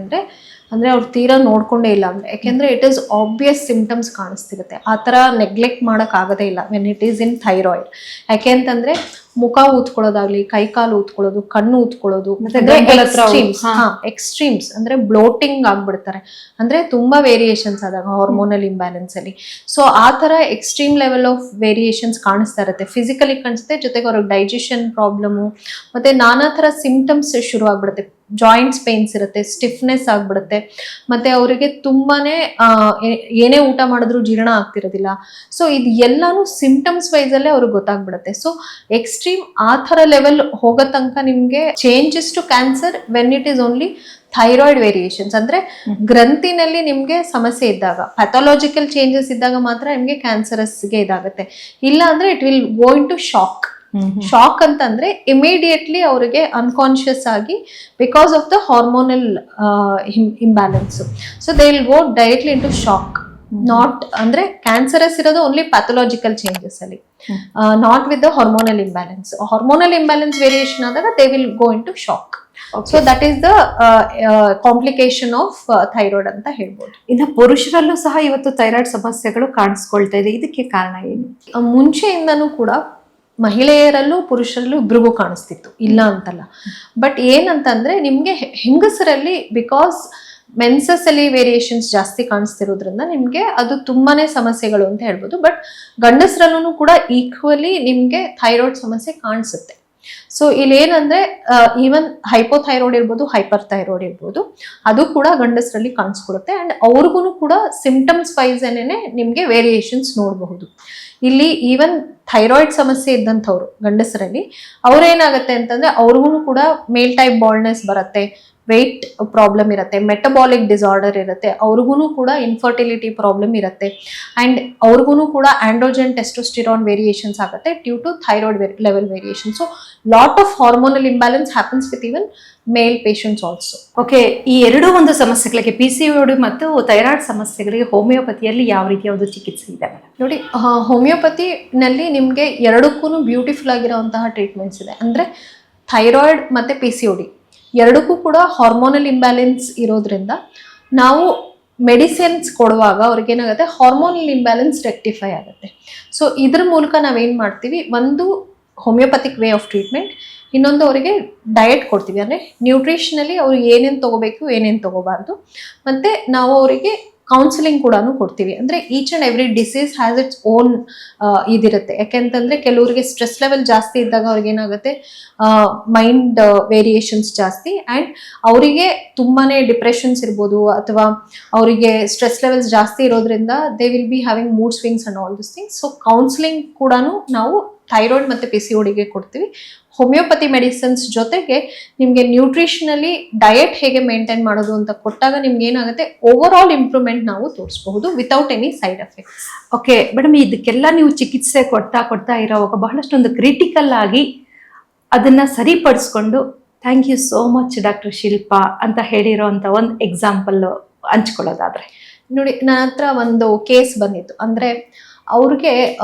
ಅಂದ್ರೆ ಅವ್ರು ತೀರಾ ನೋಡ್ಕೊಂಡೇ ಇಲ್ಲ ಅಂದ್ರೆ, ಯಾಕೆಂದ್ರೆ ಇಟ್ ಈಸ್ ಆಬ್ವಿಯಸ್ ಸಿಂಪ್ಟಮ್ಸ್ ಕಾಣಿಸ್ತಿರುತ್ತೆ. ಆ ತರ ನೆಗ್ಲೆಕ್ಟ್ ಮಾಡಕ್ ಆಗದೇ ಇಲ್ಲ when it is in thyroid. ಯಾಕೆ ಅಂತಂದ್ರೆ ಮುಖ ಊದ್ಕೊಳ್ಳೋದಾಗ್ಲಿ, ಕೈಕಾಲು ಊದ್ಕೊಳ್ಳೋದು, ಕಣ್ಣು ಊದ್ಕೊಳ್ಳೋದು, ಎಕ್ಸ್ಟ್ರೀಮ್ಸ್ ಅಂದ್ರೆ ಬ್ಲೋಟಿಂಗ್ ಆಗ್ಬಿಡ್ತಾರೆ. ಅಂದ್ರೆ ತುಂಬಾ ವೇರಿಯೇಷನ್ಸ್ ಆದಾಗ ಹಾರ್ಮೋನಲ್ ಇಂಬ್ಯಾಲೆನ್ಸ್ ಅಲ್ಲಿ. ಸೊ ಆ ತರ ಎಕ್ಸ್ಟ್ರೀಮ್ ಲೆವೆಲ್ ಆಫ್ ವೇರಿಯೇಷನ್ಸ್ ಕಾಣಿಸ್ತಾ ಇರುತ್ತೆ. ಫಿಸಿಕಲಿ ಕಾಣಿಸುತ್ತೆ, ಜೊತೆಗೆ ಅವ್ರಿಗೆ ಡೈಜೆಷನ್ ಪ್ರಾಬ್ಲಮ್ ಮತ್ತೆ ನಾನಾ ತರ ಸಿಂಪ್ಟಮ್ಸ್ ಶುರು ಆಗ್ಬಿಡುತ್ತೆ. ಜಾಯಿಂಟ್ಸ್ ಪೇನ್ಸ್ ಇರುತ್ತೆ, ಸ್ಟಿಫ್ನೆಸ್ ಆಗ್ಬಿಡುತ್ತೆ, ಮತ್ತೆ ಅವರಿಗೆ ತುಂಬಾನೇ ಏನೇ ಊಟ ಮಾಡಿದ್ರು ಜೀರ್ಣ ಆಗ್ತಿರೋದಿಲ್ಲ. ಸೊ ಇದು ಎಲ್ಲಾನು ಸಿಂಪ್ಟಮ್ಸ್ ವೈಸ್ ಅಲ್ಲೇ ಅವ್ರಿಗೆ ಗೊತ್ತಾಗ್ಬಿಡುತ್ತೆ. ಸೊ ಎಕ್ಸ್ಟ್ರೀಮ್ ಆ ತರ ಲೆವೆಲ್ ಹೋಗೋ ತನಕ ನಿಮ್ಗೆ changes to cancer when it is only thyroid variations ಅಂದ್ರೆ ಗ್ರಂಥಿನಲ್ಲಿ ನಿಮ್ಗೆ ಸಮಸ್ಯೆ ಇದ್ದಾಗ, ಪ್ಯಾಥಾಲಜಿಕಲ್ ಚೇಂಜಸ್ ಇದ್ದಾಗ ಮಾತ್ರ ನಿಮ್ಗೆ ಕ್ಯಾನ್ಸರಸ್ಗೆ ಇದಾಗುತ್ತೆ. ಇಲ್ಲ ಅಂದ್ರೆ it will go into shock ಅಂತಂದ್ರೆ ಇಮಿಡಿಯೇಟ್ಲಿ ಅವರಿಗೆ ಅನ್ಕಾನ್ಶಿಯಸ್ ಆಗಿ because of the hormonal imbalance. So they will go directly into shock. Not ಅಂದ್ರೆ ಕ್ಯಾನ್ಸರಸ್ ಇರೋದು ಓನ್ಲಿ ಪ್ಯಾಥಾಲಜಿಕಲ್ ಚೇಂಜಸ್ ಅಲ್ಲಿ, not with the hormonal imbalance. Hormonal imbalance variation ಆದಾಗ they will go into shock. So that is the complication of thyroid ಅಂತ ಹೇಳ್ಬೋದು. ಇನ್ನು ಪುರುಷರಲ್ಲೂ ಸಹ ಇವತ್ತು thyroid ಸಮಸ್ಯೆಗಳು ಕಾಣಿಸ್ಕೊಳ್ತಾ ಇದೆ, ಇದಕ್ಕೆ ಕಾರಣ ಏನು? ಮುಂಚೆಯಿಂದನೂ ಕೂಡ ಮಹಿಳೆಯರಲ್ಲೂ ಪುರುಷರಲ್ಲೂ ಇಬ್ರಿಗೂ ಕಾಣಿಸ್ತಿತ್ತು, ಇಲ್ಲ ಅಂತಲ್ಲ. ಬಟ್ ಏನಂತಂದ್ರೆ ನಿಮ್ಗೆ ಹೆಂಗಸರಲ್ಲಿ ಬಿಕಾಸ್ ಮೆನ್ಸಸ್ ಅಲ್ಲಿ ವೇರಿಯೇಷನ್ಸ್ ಜಾಸ್ತಿ ಕಾಣಿಸ್ತಿರೋದ್ರಿಂದ ನಿಮ್ಗೆ ಅದು ತುಂಬಾನೇ ಸಮಸ್ಯೆಗಳು ಅಂತ ಹೇಳ್ಬೋದು. ಬಟ್ ಗಂಡಸರಲ್ಲೂ ಕೂಡ ಈಕ್ವಲಿ ನಿಮ್ಗೆ ಥೈರಾಯ್ಡ್ ಸಮಸ್ಯೆ ಕಾಣಿಸುತ್ತೆ. ಸೊ ಇಲ್ಲಿ ಏನಂದ್ರೆ ಈವನ್ ಹೈಪೋಥೈರಾಯ್ಡ್ ಇರ್ಬೋದು, ಹೈಪರ್ ಥೈರಾಯ್ಡ್ ಇರ್ಬೋದು, ಅದು ಕೂಡ ಗಂಡಸರಲ್ಲಿ ಕಾಣಿಸ್ಕೊಳುತ್ತೆ. ಅಂಡ್ ಅವ್ರಿಗೂ ಕೂಡ ಸಿಂಪ್ಟಮ್ಸ್ ವೈಸ್ ಏನೇನೆ ನಿಮ್ಗೆ ವೇರಿಯೇಷನ್ಸ್ ನೋಡಬಹುದು. ಇಲ್ಲಿ ಈವನ್ ಥೈರಾಯ್ಡ್ ಸಮಸ್ಯೆ ಇದ್ದಂಥವ್ರು ಗಂಡಸರಲ್ಲಿ ಅವ್ರೇನಾಗತ್ತೆ ಅಂತಂದ್ರೆ ಅವ್ರಿಗೂ ಕೂಡ ಮೇಲ್ ಟೈಪ್ ಬಾಲ್ಡ್ನೆಸ್ ಬರುತ್ತೆ, ವೆಯ್ಟ್ ಪ್ರಾಬ್ಲಮ್ ಇರುತ್ತೆ, ಮೆಟಬಾಲಿಕ್ ಡಿಸಾರ್ಡರ್ ಇರುತ್ತೆ, ಅವ್ರಿಗೂ ಕೂಡ ಇನ್ಫರ್ಟಿಲಿಟಿ ಪ್ರಾಬ್ಲಮ್ ಇರುತ್ತೆ, ಆ್ಯಂಡ್ ಅವ್ರಿಗೂ ಕೂಡ ಆಂಡ್ರೋಜನ್ ಟೆಸ್ಟೋಸ್ಟಿರಾನ್ ವೇರಿಯೇಷನ್ಸ್ ಆಗುತ್ತೆ due to thyroid level variation. So lot of hormonal imbalance happens with even male patients also. Okay, ಈ ಎರಡೂ ಒಂದು ಸಮಸ್ಯೆಗಳಿಗೆ PCOD ಮತ್ತು ಥೈರಾಯ್ಡ್ ಸಮಸ್ಯೆಗಳಿಗೆ ಹೋಮಿಯೋಪತಿಯಲ್ಲಿ ಯಾವ ರೀತಿಯ ಒಂದು ಚಿಕಿತ್ಸೆ ಇದೆ? ನೋಡಿ, ಹೋಮಿಯೋಪತಿನಲ್ಲಿ ನಿಮಗೆ ಎರಡಕ್ಕೂ ಬ್ಯೂಟಿಫುಲ್ ಆಗಿರೋಂತಹ ಟ್ರೀಟ್ಮೆಂಟ್ಸ್ ಇದೆ. ಅಂದರೆ ಥೈರಾಯ್ಡ್ ಮತ್ತು PCOD ಎರಡಕ್ಕೂ ಕೂಡ ಹಾರ್ಮೋನಲ್ ಇಂಬ್ಯಾಲೆನ್ಸ್ ಇರೋದ್ರಿಂದ ನಾವು ಮೆಡಿಸಿನ್ಸ್ ಕೊಡುವಾಗ ಅವ್ರಿಗೇನಾಗುತ್ತೆ, ಹಾರ್ಮೋನಲ್ ಇಂಬ್ಯಾಲೆನ್ಸ್ ರೆಕ್ಟಿಫೈ ಆಗುತ್ತೆ. ಸೊ ಇದ್ರ ಮೂಲಕ ನಾವೇನು ಮಾಡ್ತೀವಿ, ಒಂದು ಹೋಮಿಯೋಪತಿಕ್ ವೇ ಆಫ್ ಟ್ರೀಟ್ಮೆಂಟ್, ಇನ್ನೊಂದು ಅವರಿಗೆ ಡಯಟ್ ಕೊಡ್ತೀವಿ. ಅಂದರೆ ನ್ಯೂಟ್ರಿಷನಲಿ ಅವ್ರಿಗೆ ಏನೇನು ತೊಗೋಬೇಕು, ಏನೇನು ತೊಗೋಬಾರ್ದು, ಮತ್ತು ನಾವು ಅವರಿಗೆ ಕೌನ್ಸಿಲಿಂಗ್ ಕೂಡ ಕೊಡ್ತೀವಿ. ಅಂದರೆ each and every disease has its own ಇದಿರುತ್ತೆ. ಯಾಕೆಂತಂದರೆ ಕೆಲವರಿಗೆ ಸ್ಟ್ರೆಸ್ ಲೆವೆಲ್ ಜಾಸ್ತಿ ಇದ್ದಾಗ ಅವ್ರಿಗೇನಾಗುತ್ತೆ, ಮೈಂಡ್ ವೇರಿಯೇಷನ್ಸ್ ಜಾಸ್ತಿ, ಆ್ಯಂಡ್ ಅವರಿಗೆ ತುಂಬಾ ಡಿಪ್ರೆಷನ್ಸ್ ಇರ್ಬೋದು, ಅಥವಾ ಅವರಿಗೆ ಸ್ಟ್ರೆಸ್ ಲೆವೆಲ್ಸ್ ಜಾಸ್ತಿ ಇರೋದ್ರಿಂದ they will be having mood swings and all this things. So counselling ಕೂಡ ನಾವು ಥೈರಾಯ್ಡ್ ಮತ್ತು PCODಗೆ ಕೊಡ್ತೀವಿ. ಹೋಮಿಯೋಪತಿ ಮೆಡಿಸಿನ್ಸ್ ಜೊತೆಗೆ ನಿಮಗೆ ನ್ಯೂಟ್ರಿಷನಲಿ ಡಯಟ್ ಹೇಗೆ ಮೇಂಟೈನ್ ಮಾಡೋದು ಅಂತ ಕೊಟ್ಟಾಗ ನಿಮ್ಗೆ ಏನಾಗುತ್ತೆ, ಓವರ್ ಆಲ್ ಇಂಪ್ರೂವ್ಮೆಂಟ್ ನಾವು ತೋರಿಸಬಹುದು without any side effects. Okay madam, ಇದಕ್ಕೆಲ್ಲ ನೀವು ಚಿಕಿತ್ಸೆ ಕೊಡ್ತಾ ಇರೋವಾಗ ಬಹಳಷ್ಟೊಂದು ಕ್ರಿಟಿಕಲ್ ಆಗಿ ಅದನ್ನ ಸರಿಪಡಿಸ್ಕೊಂಡು thank you so much doctor Shilpa ಅಂತ ಹೇಳಿರೋ ಅಂತ ಒಂದು ಎಕ್ಸಾಂಪಲ್ ಹಂಚ್ಕೊಳ್ಳೋದಾದ್ರೆ? ನೋಡಿ, ನನ್ನ ಹತ್ರ ಒಂದು ಕೇಸ್ ಬಂದಿತ್ತು. ಅಂದರೆ ಅವ್ರಿಗೆ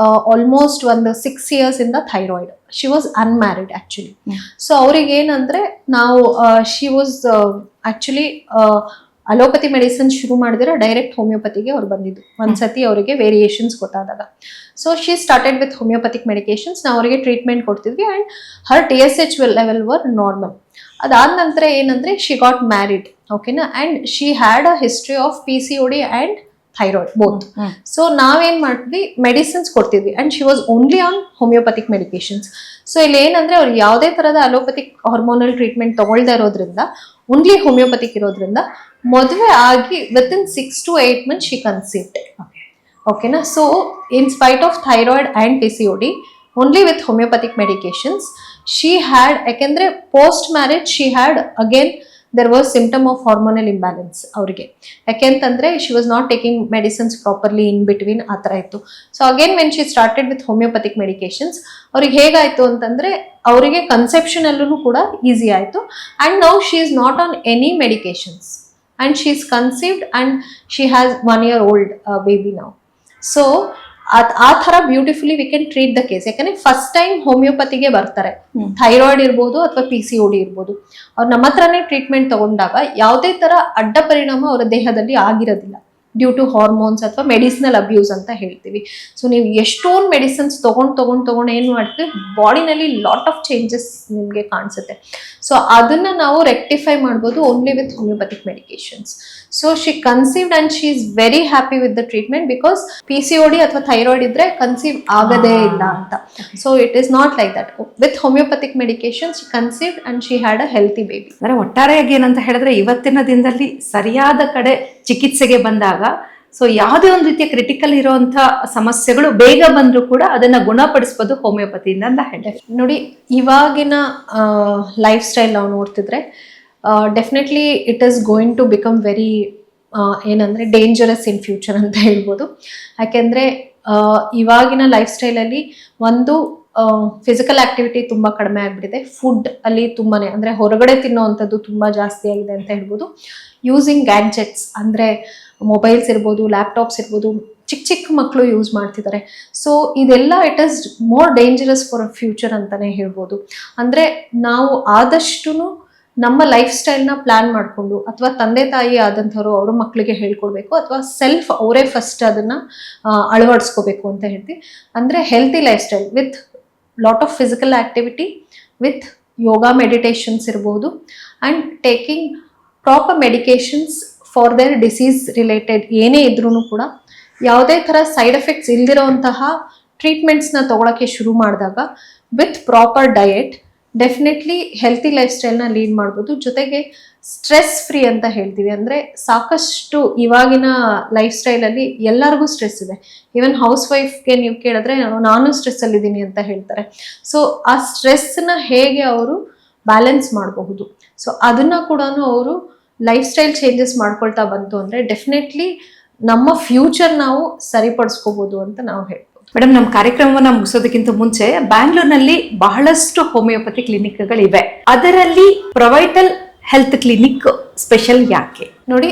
ಆಲ್ಮೋಸ್ಟ್ ಒಂದು 6 years ಇಂದ thyroid. She was unmarried actually. So ಅವ್ರಿಗೆ ಏನಂದರೆ, ನಾವು she was actually allopathy medicine ಶುರು ಮಾಡಿದ್ರೆ ಡೈರೆಕ್ಟ್ ಹೋಮಿಯೋಪತಿಗೆ ಅವ್ರು ಬಂದಿದ್ದು ಒಂದ್ಸತಿ ಅವರಿಗೆ ವೇರಿಯೇಷನ್ಸ್ ಗೊತ್ತಾದಾಗ. So she started with homeopathic medications. ನಾವು ಅವರಿಗೆ ಟ್ರೀಟ್ಮೆಂಟ್ ಕೊಡ್ತಿದ್ವಿ and her TSH level var normal. ಅದಾದ ನಂತರ ಏನಂದರೆ, ಶಿ ಗಾಟ್ ಮ್ಯಾರಿಡ್, ಓಕೆನಾ, and she had a history of PCOD and thyroid both. So ನಾವೇನ್ ಮಾಡ್ತೀವಿ, ಮೆಡಿಸಿನ್ಸ್ ಕೊಡ್ತಿದ್ವಿ and she was only on homeopathic medications. So ಇಲ್ಲಿ ಏನಂದ್ರೆ, ಅವ್ರು ಯಾವುದೇ ತರಹದ ಅಲೋಪತಿಕ್ ಹಾರ್ಮೋನಲ್ ಟ್ರೀಟ್ಮೆಂಟ್ ತಗೊಳ್ದೇ ಇರೋದ್ರಿಂದ, ಓನ್ಲಿ ಹೋಮಿಯೋಪತಿಕ್ ಇರೋದ್ರಿಂದ, ಮದುವೆ ಆಗಿ within 6 to 8 months she conceived. ಓಕೆನಾ. So in spite of thyroid and PCOD, only with homeopathic medications she had, ಯಾಕೆಂದ್ರೆ post marriage she had again there was symptom of hormonal imbalance ಅವರಿಗೆ. ಯಾಕೆಂತಂದ್ರೆ she was not taking medicines properly in between, ಆ ಥರ ಇತ್ತು. So again when she started with homeopathic medications, ಅವ್ರಿಗೆ ಹೇಗಾಯಿತು ಅಂತಂದರೆ, ಅವರಿಗೆ ಕನ್ಸೆಪ್ಷನಲ್ಲೂ ಕೂಡ ಈಸಿ ಆಯಿತು. And now she is not on any medications and she is conceived and she has 1 year old baby now. So ಆ ಥರ beautifully we can treat the case. ಯಾಕಂದ್ರೆ ಫಸ್ಟ್ ಟೈಮ್ ಹೋಮಿಯೋಪತಿಗೆ ಬರ್ತಾರೆ, ಥೈರಾಯ್ಡ್ ಇರ್ಬೋದು ಅಥವಾ PCOD ಇರ್ಬೋದು, ಅವ್ರು ನಮ್ಮ ಹತ್ರನೇ ಟ್ರೀಟ್ಮೆಂಟ್ ತಗೊಂಡಾಗ ಯಾವುದೇ ತರ ಅಡ್ಡ ಪರಿಣಾಮ ಅವರ ದೇಹದಲ್ಲಿ ಆಗಿರೋದಿಲ್ಲ ಡ್ಯೂ ಟು ಹಾರ್ಮೋನ್ಸ್ ಅಥವಾ ಮೆಡಿಸಿನಲ್ ಅಬ್ಯೂಸ್ ಅಂತ ಹೇಳ್ತೀವಿ. ಸೊ ನೀವು ಎಷ್ಟೊಂದು ಮೆಡಿಸಿನ್ಸ್ ತಗೊಂಡು ಏನು ಮಾಡ್ತೀವಿ, ಬಾಡಿನಲ್ಲಿ ಲಾಟ್ ಆಫ್ ಚೇಂಜಸ್ ನಿಮಗೆ ಕಾಣಿಸುತ್ತೆ. ಸೊ ಅದನ್ನ ನಾವು ರೆಕ್ಟಿಫೈ ಮಾಡ್ಬೋದು only with homeopathic medications. So she conceived and she is very happy with the treatment, because PCOD ಅಥವಾ ಥೈರಾಯ್ಡ್ ಇದ್ರೆ ಕನ್ಸೀವ್ ಆಗದೇ ಇಲ್ಲ ಅಂತ. So it is not like that. With homeopathic medication she conceived and she had a healthy baby. ಅಂದ್ರೆ ಒಟ್ಟಾರೆಯಾಗಿ ಏನಂತ ಹೇಳಿದ್ರೆ, ಇವತ್ತಿನ ದಿನದಲ್ಲಿ ಸರಿಯಾದ ಕಡೆ ಚಿಕಿತ್ಸೆಗೆ ಬಂದಾಗ, ಸೊ ಯಾವುದೇ ಒಂದು ರೀತಿಯ ಕ್ರಿಟಿಕಲ್ ಇರುವಂತ ಸಮಸ್ಯೆಗಳು ಬೇಗ ಬಂದರೂ ಕೂಡ ಅದನ್ನ ಗುಣಪಡಿಸಬಹುದು ಹೋಮಿಯೋಪತಿಯಿಂದ ಅಂತ ಹೇಳ್ತಾರೆ. ನೋಡಿ, ಇವಾಗಿನ ಲೈಫ್ ಸ್ಟೈಲ್ ನಾವು ನೋಡ್ತಿದ್ರೆ definitely it is going to become very ಏನಂದರೆ ಡೇಂಜರಸ್ ಇನ್ ಫ್ಯೂಚರ್ ಅಂತ ಹೇಳ್ಬೋದು. ಯಾಕೆಂದರೆ ಇವಾಗಿನ ಲೈಫ್ ಸ್ಟೈಲಲ್ಲಿ ಒಂದು ಫಿಸಿಕಲ್ ಆಕ್ಟಿವಿಟಿ ತುಂಬ ಕಡಿಮೆ ಆಗಿಬಿಟ್ಟಿದೆ. ಫುಡ್ ಅಲ್ಲಿ ತುಂಬಾ ಅಂದರೆ ಹೊರಗಡೆ ತಿನ್ನೋವಂಥದ್ದು ತುಂಬ ಜಾಸ್ತಿ ಆಗಿದೆ ಅಂತ ಹೇಳ್ಬೋದು. ಯೂಸಿಂಗ್ ಗ್ಯಾಡ್ಜೆಟ್ಸ್ ಅಂದರೆ ಮೊಬೈಲ್ಸ್ ಇರ್ಬೋದು, ಲ್ಯಾಪ್ಟಾಪ್ಸ್ ಇರ್ಬೋದು, ಚಿಕ್ಕ ಮಕ್ಕಳು ಯೂಸ್ ಮಾಡ್ತಿದ್ದಾರೆ. ಸೊ ಇದೆಲ್ಲ it is more dangerous for a future ಅಂತಲೇ ಹೇಳ್ಬೋದು. ಅಂದರೆ ನಾವು ಆದಷ್ಟು ನಮ್ಮ ಲೈಫ್ ಸ್ಟೈಲ್ನ ಪ್ಲ್ಯಾನ್ ಮಾಡಿಕೊಂಡು, ಅಥವಾ ತಂದೆ ತಾಯಿ ಆದಂಥವ್ರು ಅವ್ರ ಮಕ್ಕಳಿಗೆ ಹೇಳ್ಕೊಡ್ಬೇಕು, ಅಥವಾ ಸೆಲ್ಫ್ ಅವರೇ ಫಸ್ಟ್ ಅದನ್ನು ಅಳವಡಿಸ್ಕೋಬೇಕು ಅಂತ ಹೇಳ್ತೀವಿ. ಅಂದರೆ healthy lifestyle with lot of physical activity, with yoga meditations ಇರ್ಬೋದು, and taking proper medications for their disease related ಏನೇ ಇದ್ರೂ ಕೂಡ ಯಾವುದೇ ಥರ ಸೈಡ್ ಎಫೆಕ್ಟ್ಸ್ ಇಲ್ದಿರೋಂತಹ ಟ್ರೀಟ್ಮೆಂಟ್ಸ್ನ ತೊಗೊಳಕ್ಕೆ ಶುರು ಮಾಡಿದಾಗ with proper diet definitely healthy life ಸ್ಟೈಲ್ನ ಲೀಡ್ ಮಾಡ್ಬೋದು. ಜೊತೆಗೆ ಸ್ಟ್ರೆಸ್ ಫ್ರೀ ಅಂತ ಹೇಳ್ತೀವಿ. ಅಂದರೆ ಸಾಕಷ್ಟು ಇವಾಗಿನ ಲೈಫ್ ಸ್ಟೈಲಲ್ಲಿ ಎಲ್ಲರಿಗೂ ಸ್ಟ್ರೆಸ್ ಇದೆ. ಈವನ್ ಹೌಸ್ ವೈಫ್ಗೆ ನೀವು ಕೇಳಿದ್ರೆ ನಾನು ಸ್ಟ್ರೆಸ್ಸಲ್ಲಿದ್ದೀನಿ ಅಂತ ಹೇಳ್ತಾರೆ. ಸೊ ಆ ಸ್ಟ್ರೆಸ್ನ ಹೇಗೆ ಅವರು ಬ್ಯಾಲೆನ್ಸ್ ಮಾಡಬಹುದು. ಸೊ ಅದನ್ನ ಕೂಡ ಅವರು ಲೈಫ್ ಸ್ಟೈಲ್ ಚೇಂಜಸ್ ಮಾಡ್ಕೊಳ್ತಾ ಬಂತು ಅಂದ್ರೆ ಡೆಫಿನೆಟ್ಲಿ ನಮ್ಮ ಫ್ಯೂಚರ್ ನಾವು ಸರಿಪಡಿಸ್ಕೋಬಹುದು ಅಂತ ನಾವು ಹೇಳ್ಬೋದು. ಮೇಡಮ್, ನಮ್ಮ ಕಾರ್ಯಕ್ರಮವನ್ನ ಮುಗಿಸೋದಕ್ಕಿಂತ ಮುಂಚೆ ಬ್ಯಾಂಗ್ಳೂರ್ನಲ್ಲಿ ಬಹಳಷ್ಟು ಹೋಮಿಯೋಪತಿ ಕ್ಲಿನಿಕ್ಗಳಿವೆ. ಅದರಲ್ಲಿ ಪ್ರೊವೈಟಲ್ ಹೆಲ್ತ್ ಕ್ಲಿನಿಕ್ ಸ್ಪೆಷಲ್ ಯಾಕೆ? ನೋಡಿ,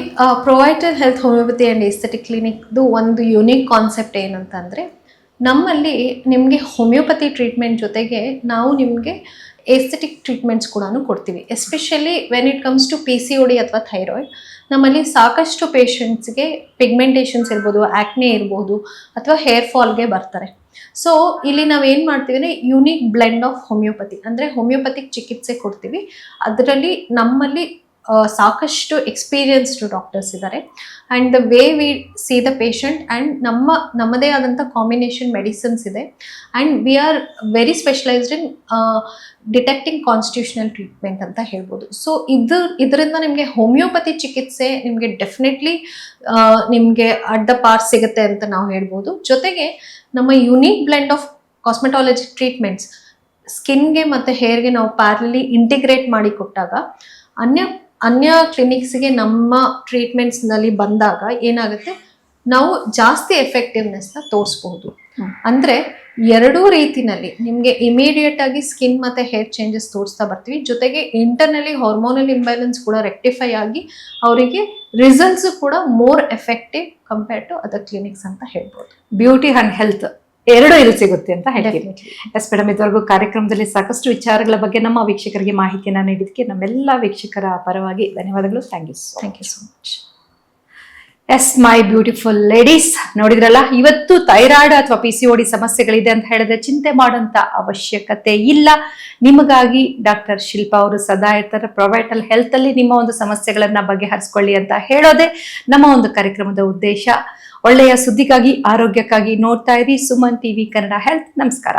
ಪ್ರೊವೈಟಲ್ ಹೆಲ್ತ್ ಹೋಮಿಯೋಪತಿ ಆ್ಯಂಡ್ ಎಸ್ಥೆಟಿಕ್ ಕ್ಲಿನಿಕ್ದು ಒಂದು ಯುನೀಕ್ ಕಾನ್ಸೆಪ್ಟ್ ಏನಂತಂದರೆ, ನಮ್ಮಲ್ಲಿ ನಿಮಗೆ ಹೋಮಿಯೋಪತಿ ಟ್ರೀಟ್ಮೆಂಟ್ ಜೊತೆಗೆ ನಾವು ನಿಮಗೆ ಎಸ್ಥೆಟಿಕ್ ಟ್ರೀಟ್ಮೆಂಟ್ಸ್ ಕೂಡ ಕೊಡ್ತೀವಿ. Especially when it comes to PCOD ಅಥವಾ ಥೈರಾಯ್ಡ್, ನಮ್ಮಲ್ಲಿ ಸಾಕಷ್ಟು ಪೇಷಂಟ್ಸ್ಗೆ ಪಿಗ್ಮೆಂಟೇಷನ್ಸ್ ಇರ್ಬೋದು, ಆ್ಯಕ್ನೆ ಇರ್ಬೋದು, ಅಥವಾ ಹೇರ್ ಫಾಲ್ಗೆ ಬರ್ತಾರೆ. ಸೊ ಇಲ್ಲಿ ನಾವೇನು ಮಾಡ್ತೀವಿ ಅಂದರೆ ಯುನೀಕ್ ಬ್ಲೆಂಡ್ ಆಫ್ ಹೋಮಿಯೋಪತಿ, ಅಂದರೆ ಹೋಮಿಯೋಪತಿಕ್ ಚಿಕಿತ್ಸೆ ಕೊಡ್ತೀವಿ. ಅದರಲ್ಲಿ ನಮ್ಮಲ್ಲಿ ಸಾಕಷ್ಟು ಎಕ್ಸ್ಪೀರಿಯನ್ಸ್ಡ್ ಡಾಕ್ಟರ್ಸ್ ಇದ್ದಾರೆ. And the way we C the patient and ನಮ್ಮದೇ ಆದಂಥ ಕಾಂಬಿನೇಷನ್ ಮೆಡಿಸಿನ್ಸ್ ಇದೆ. And we are very specialised in detecting constitutional treatment ಅಂತ ಹೇಳ್ಬೋದು. ಸೊ ಇದರಿಂದ ನಿಮಗೆ ಹೋಮಿಯೋಪತಿ ಚಿಕಿತ್ಸೆ ನಿಮಗೆ ಡೆಫಿನೆಟ್ಲಿ ನಿಮಗೆ ಅಟ್ ದ ಪಾರ್ ಸಿಗುತ್ತೆ ಅಂತ ನಾವು ಹೇಳ್ಬೋದು. ಜೊತೆಗೆ ನಮ್ಮ unique blend of cosmetology treatments ಸ್ಕಿನ್ಗೆ ಮತ್ತು ಹೇರ್ಗೆ ನಾವು ಪ್ಯಾರಲಿ ಇಂಟಿಗ್ರೇಟ್ ಮಾಡಿ ಕೊಟ್ಟಾಗ ಅನ್ಯ ಕ್ಲಿನಿಕ್ಸ್ಗೆ ನಮ್ಮ ಟ್ರೀಟ್ಮೆಂಟ್ಸ್ನಲ್ಲಿ ಬಂದಾಗ ಏನಾಗುತ್ತೆ, ನಾವು ಜಾಸ್ತಿ ಎಫೆಕ್ಟಿವ್ನೆಸ್ನ ತೋರಿಸ್ಬಹುದು. ಅಂದರೆ ಎರಡೂ ರೀತಿನಲ್ಲಿ ನಿಮಗೆ ಇಮಿಡಿಯೇಟ್ ಆಗಿ ಸ್ಕಿನ್ ಮತ್ತು ಹೇರ್ ಚೇಂಜಸ್ ತೋರಿಸ್ತಾ ಬರ್ತೀವಿ. ಜೊತೆಗೆ ಇಂಟರ್ನಲಿ ಹಾರ್ಮೋನಲ್ ಇಂಬ್ಯಾಲೆನ್ಸ್ ಕೂಡ ರೆಕ್ಟಿಫೈ ಆಗಿ ಅವರಿಗೆ ರಿಸಲ್ಟ್ಸ್ ಕೂಡ more effective compare to other clinics ಅಂತ ಹೇಳ್ಬೋದು. ಬ್ಯೂಟಿ ಅಂಡ್ ಹೆಲ್ತ್ ಎರಡು ಇಲ್ಲಿ ಸಿಗುತ್ತೆ ಅಂತ ಹೇಳ್ತೀವಿ. ಎಸ್ ಮೇಡಮ್, ಇದುವರೆಗೂ ಕಾರ್ಯಕ್ರಮದಲ್ಲಿ ಸಾಕಷ್ಟು ವಿಚಾರಗಳ ಬಗ್ಗೆ ನಮ್ಮ ವೀಕ್ಷಕರಿಗೆ ಮಾಹಿತಿಯನ್ನು ನೀಡಿದ್ದಕ್ಕೆ ನಮ್ಮೆಲ್ಲ ವೀಕ್ಷಕರ ಪರವಾಗಿ ಧನ್ಯವಾದಗಳು. Thank you so much. Yes my beautiful ladies, ನೋಡಿದ್ರಲ್ಲ, ಇವತ್ತು ಥೈರಾಯ್ಡ್ ಅಥವಾ PCOD ಸಮಸ್ಯೆಗಳಿದೆ ಅಂತ ಹೇಳಿದ್ರೆ ಚಿಂತೆ ಮಾಡುವಂತ ಅವಶ್ಯಕತೆ ಇಲ್ಲ. ನಿಮಗಾಗಿ ಡಾಕ್ಟರ್ ಶಿಲ್ಪಾ ಅವರು ಸದಾ ಇರ್ತಾರೆ. ಪ್ರೊವೈಟಲ್ ಹೆಲ್ತ್ ಅಲ್ಲಿ ನಿಮ್ಮ ಒಂದು ಸಮಸ್ಯೆಗಳನ್ನ ಬಗೆಹರಿಸ್ಕೊಳ್ಳಿ ಅಂತ ಹೇಳೋದೇ ನಮ್ಮ ಒಂದು ಕಾರ್ಯಕ್ರಮದ ಉದ್ದೇಶ. ಒಳ್ಳೆಯ ಸುದ್ದಿಗಾಗಿ, ಆರೋಗ್ಯಕ್ಕಾಗಿ ನೋಡ್ತಾ ಇರಿ ಸುಮನ್ TV ಕನ್ನಡ ಹೆಲ್ತ್. ನಮಸ್ಕಾರ.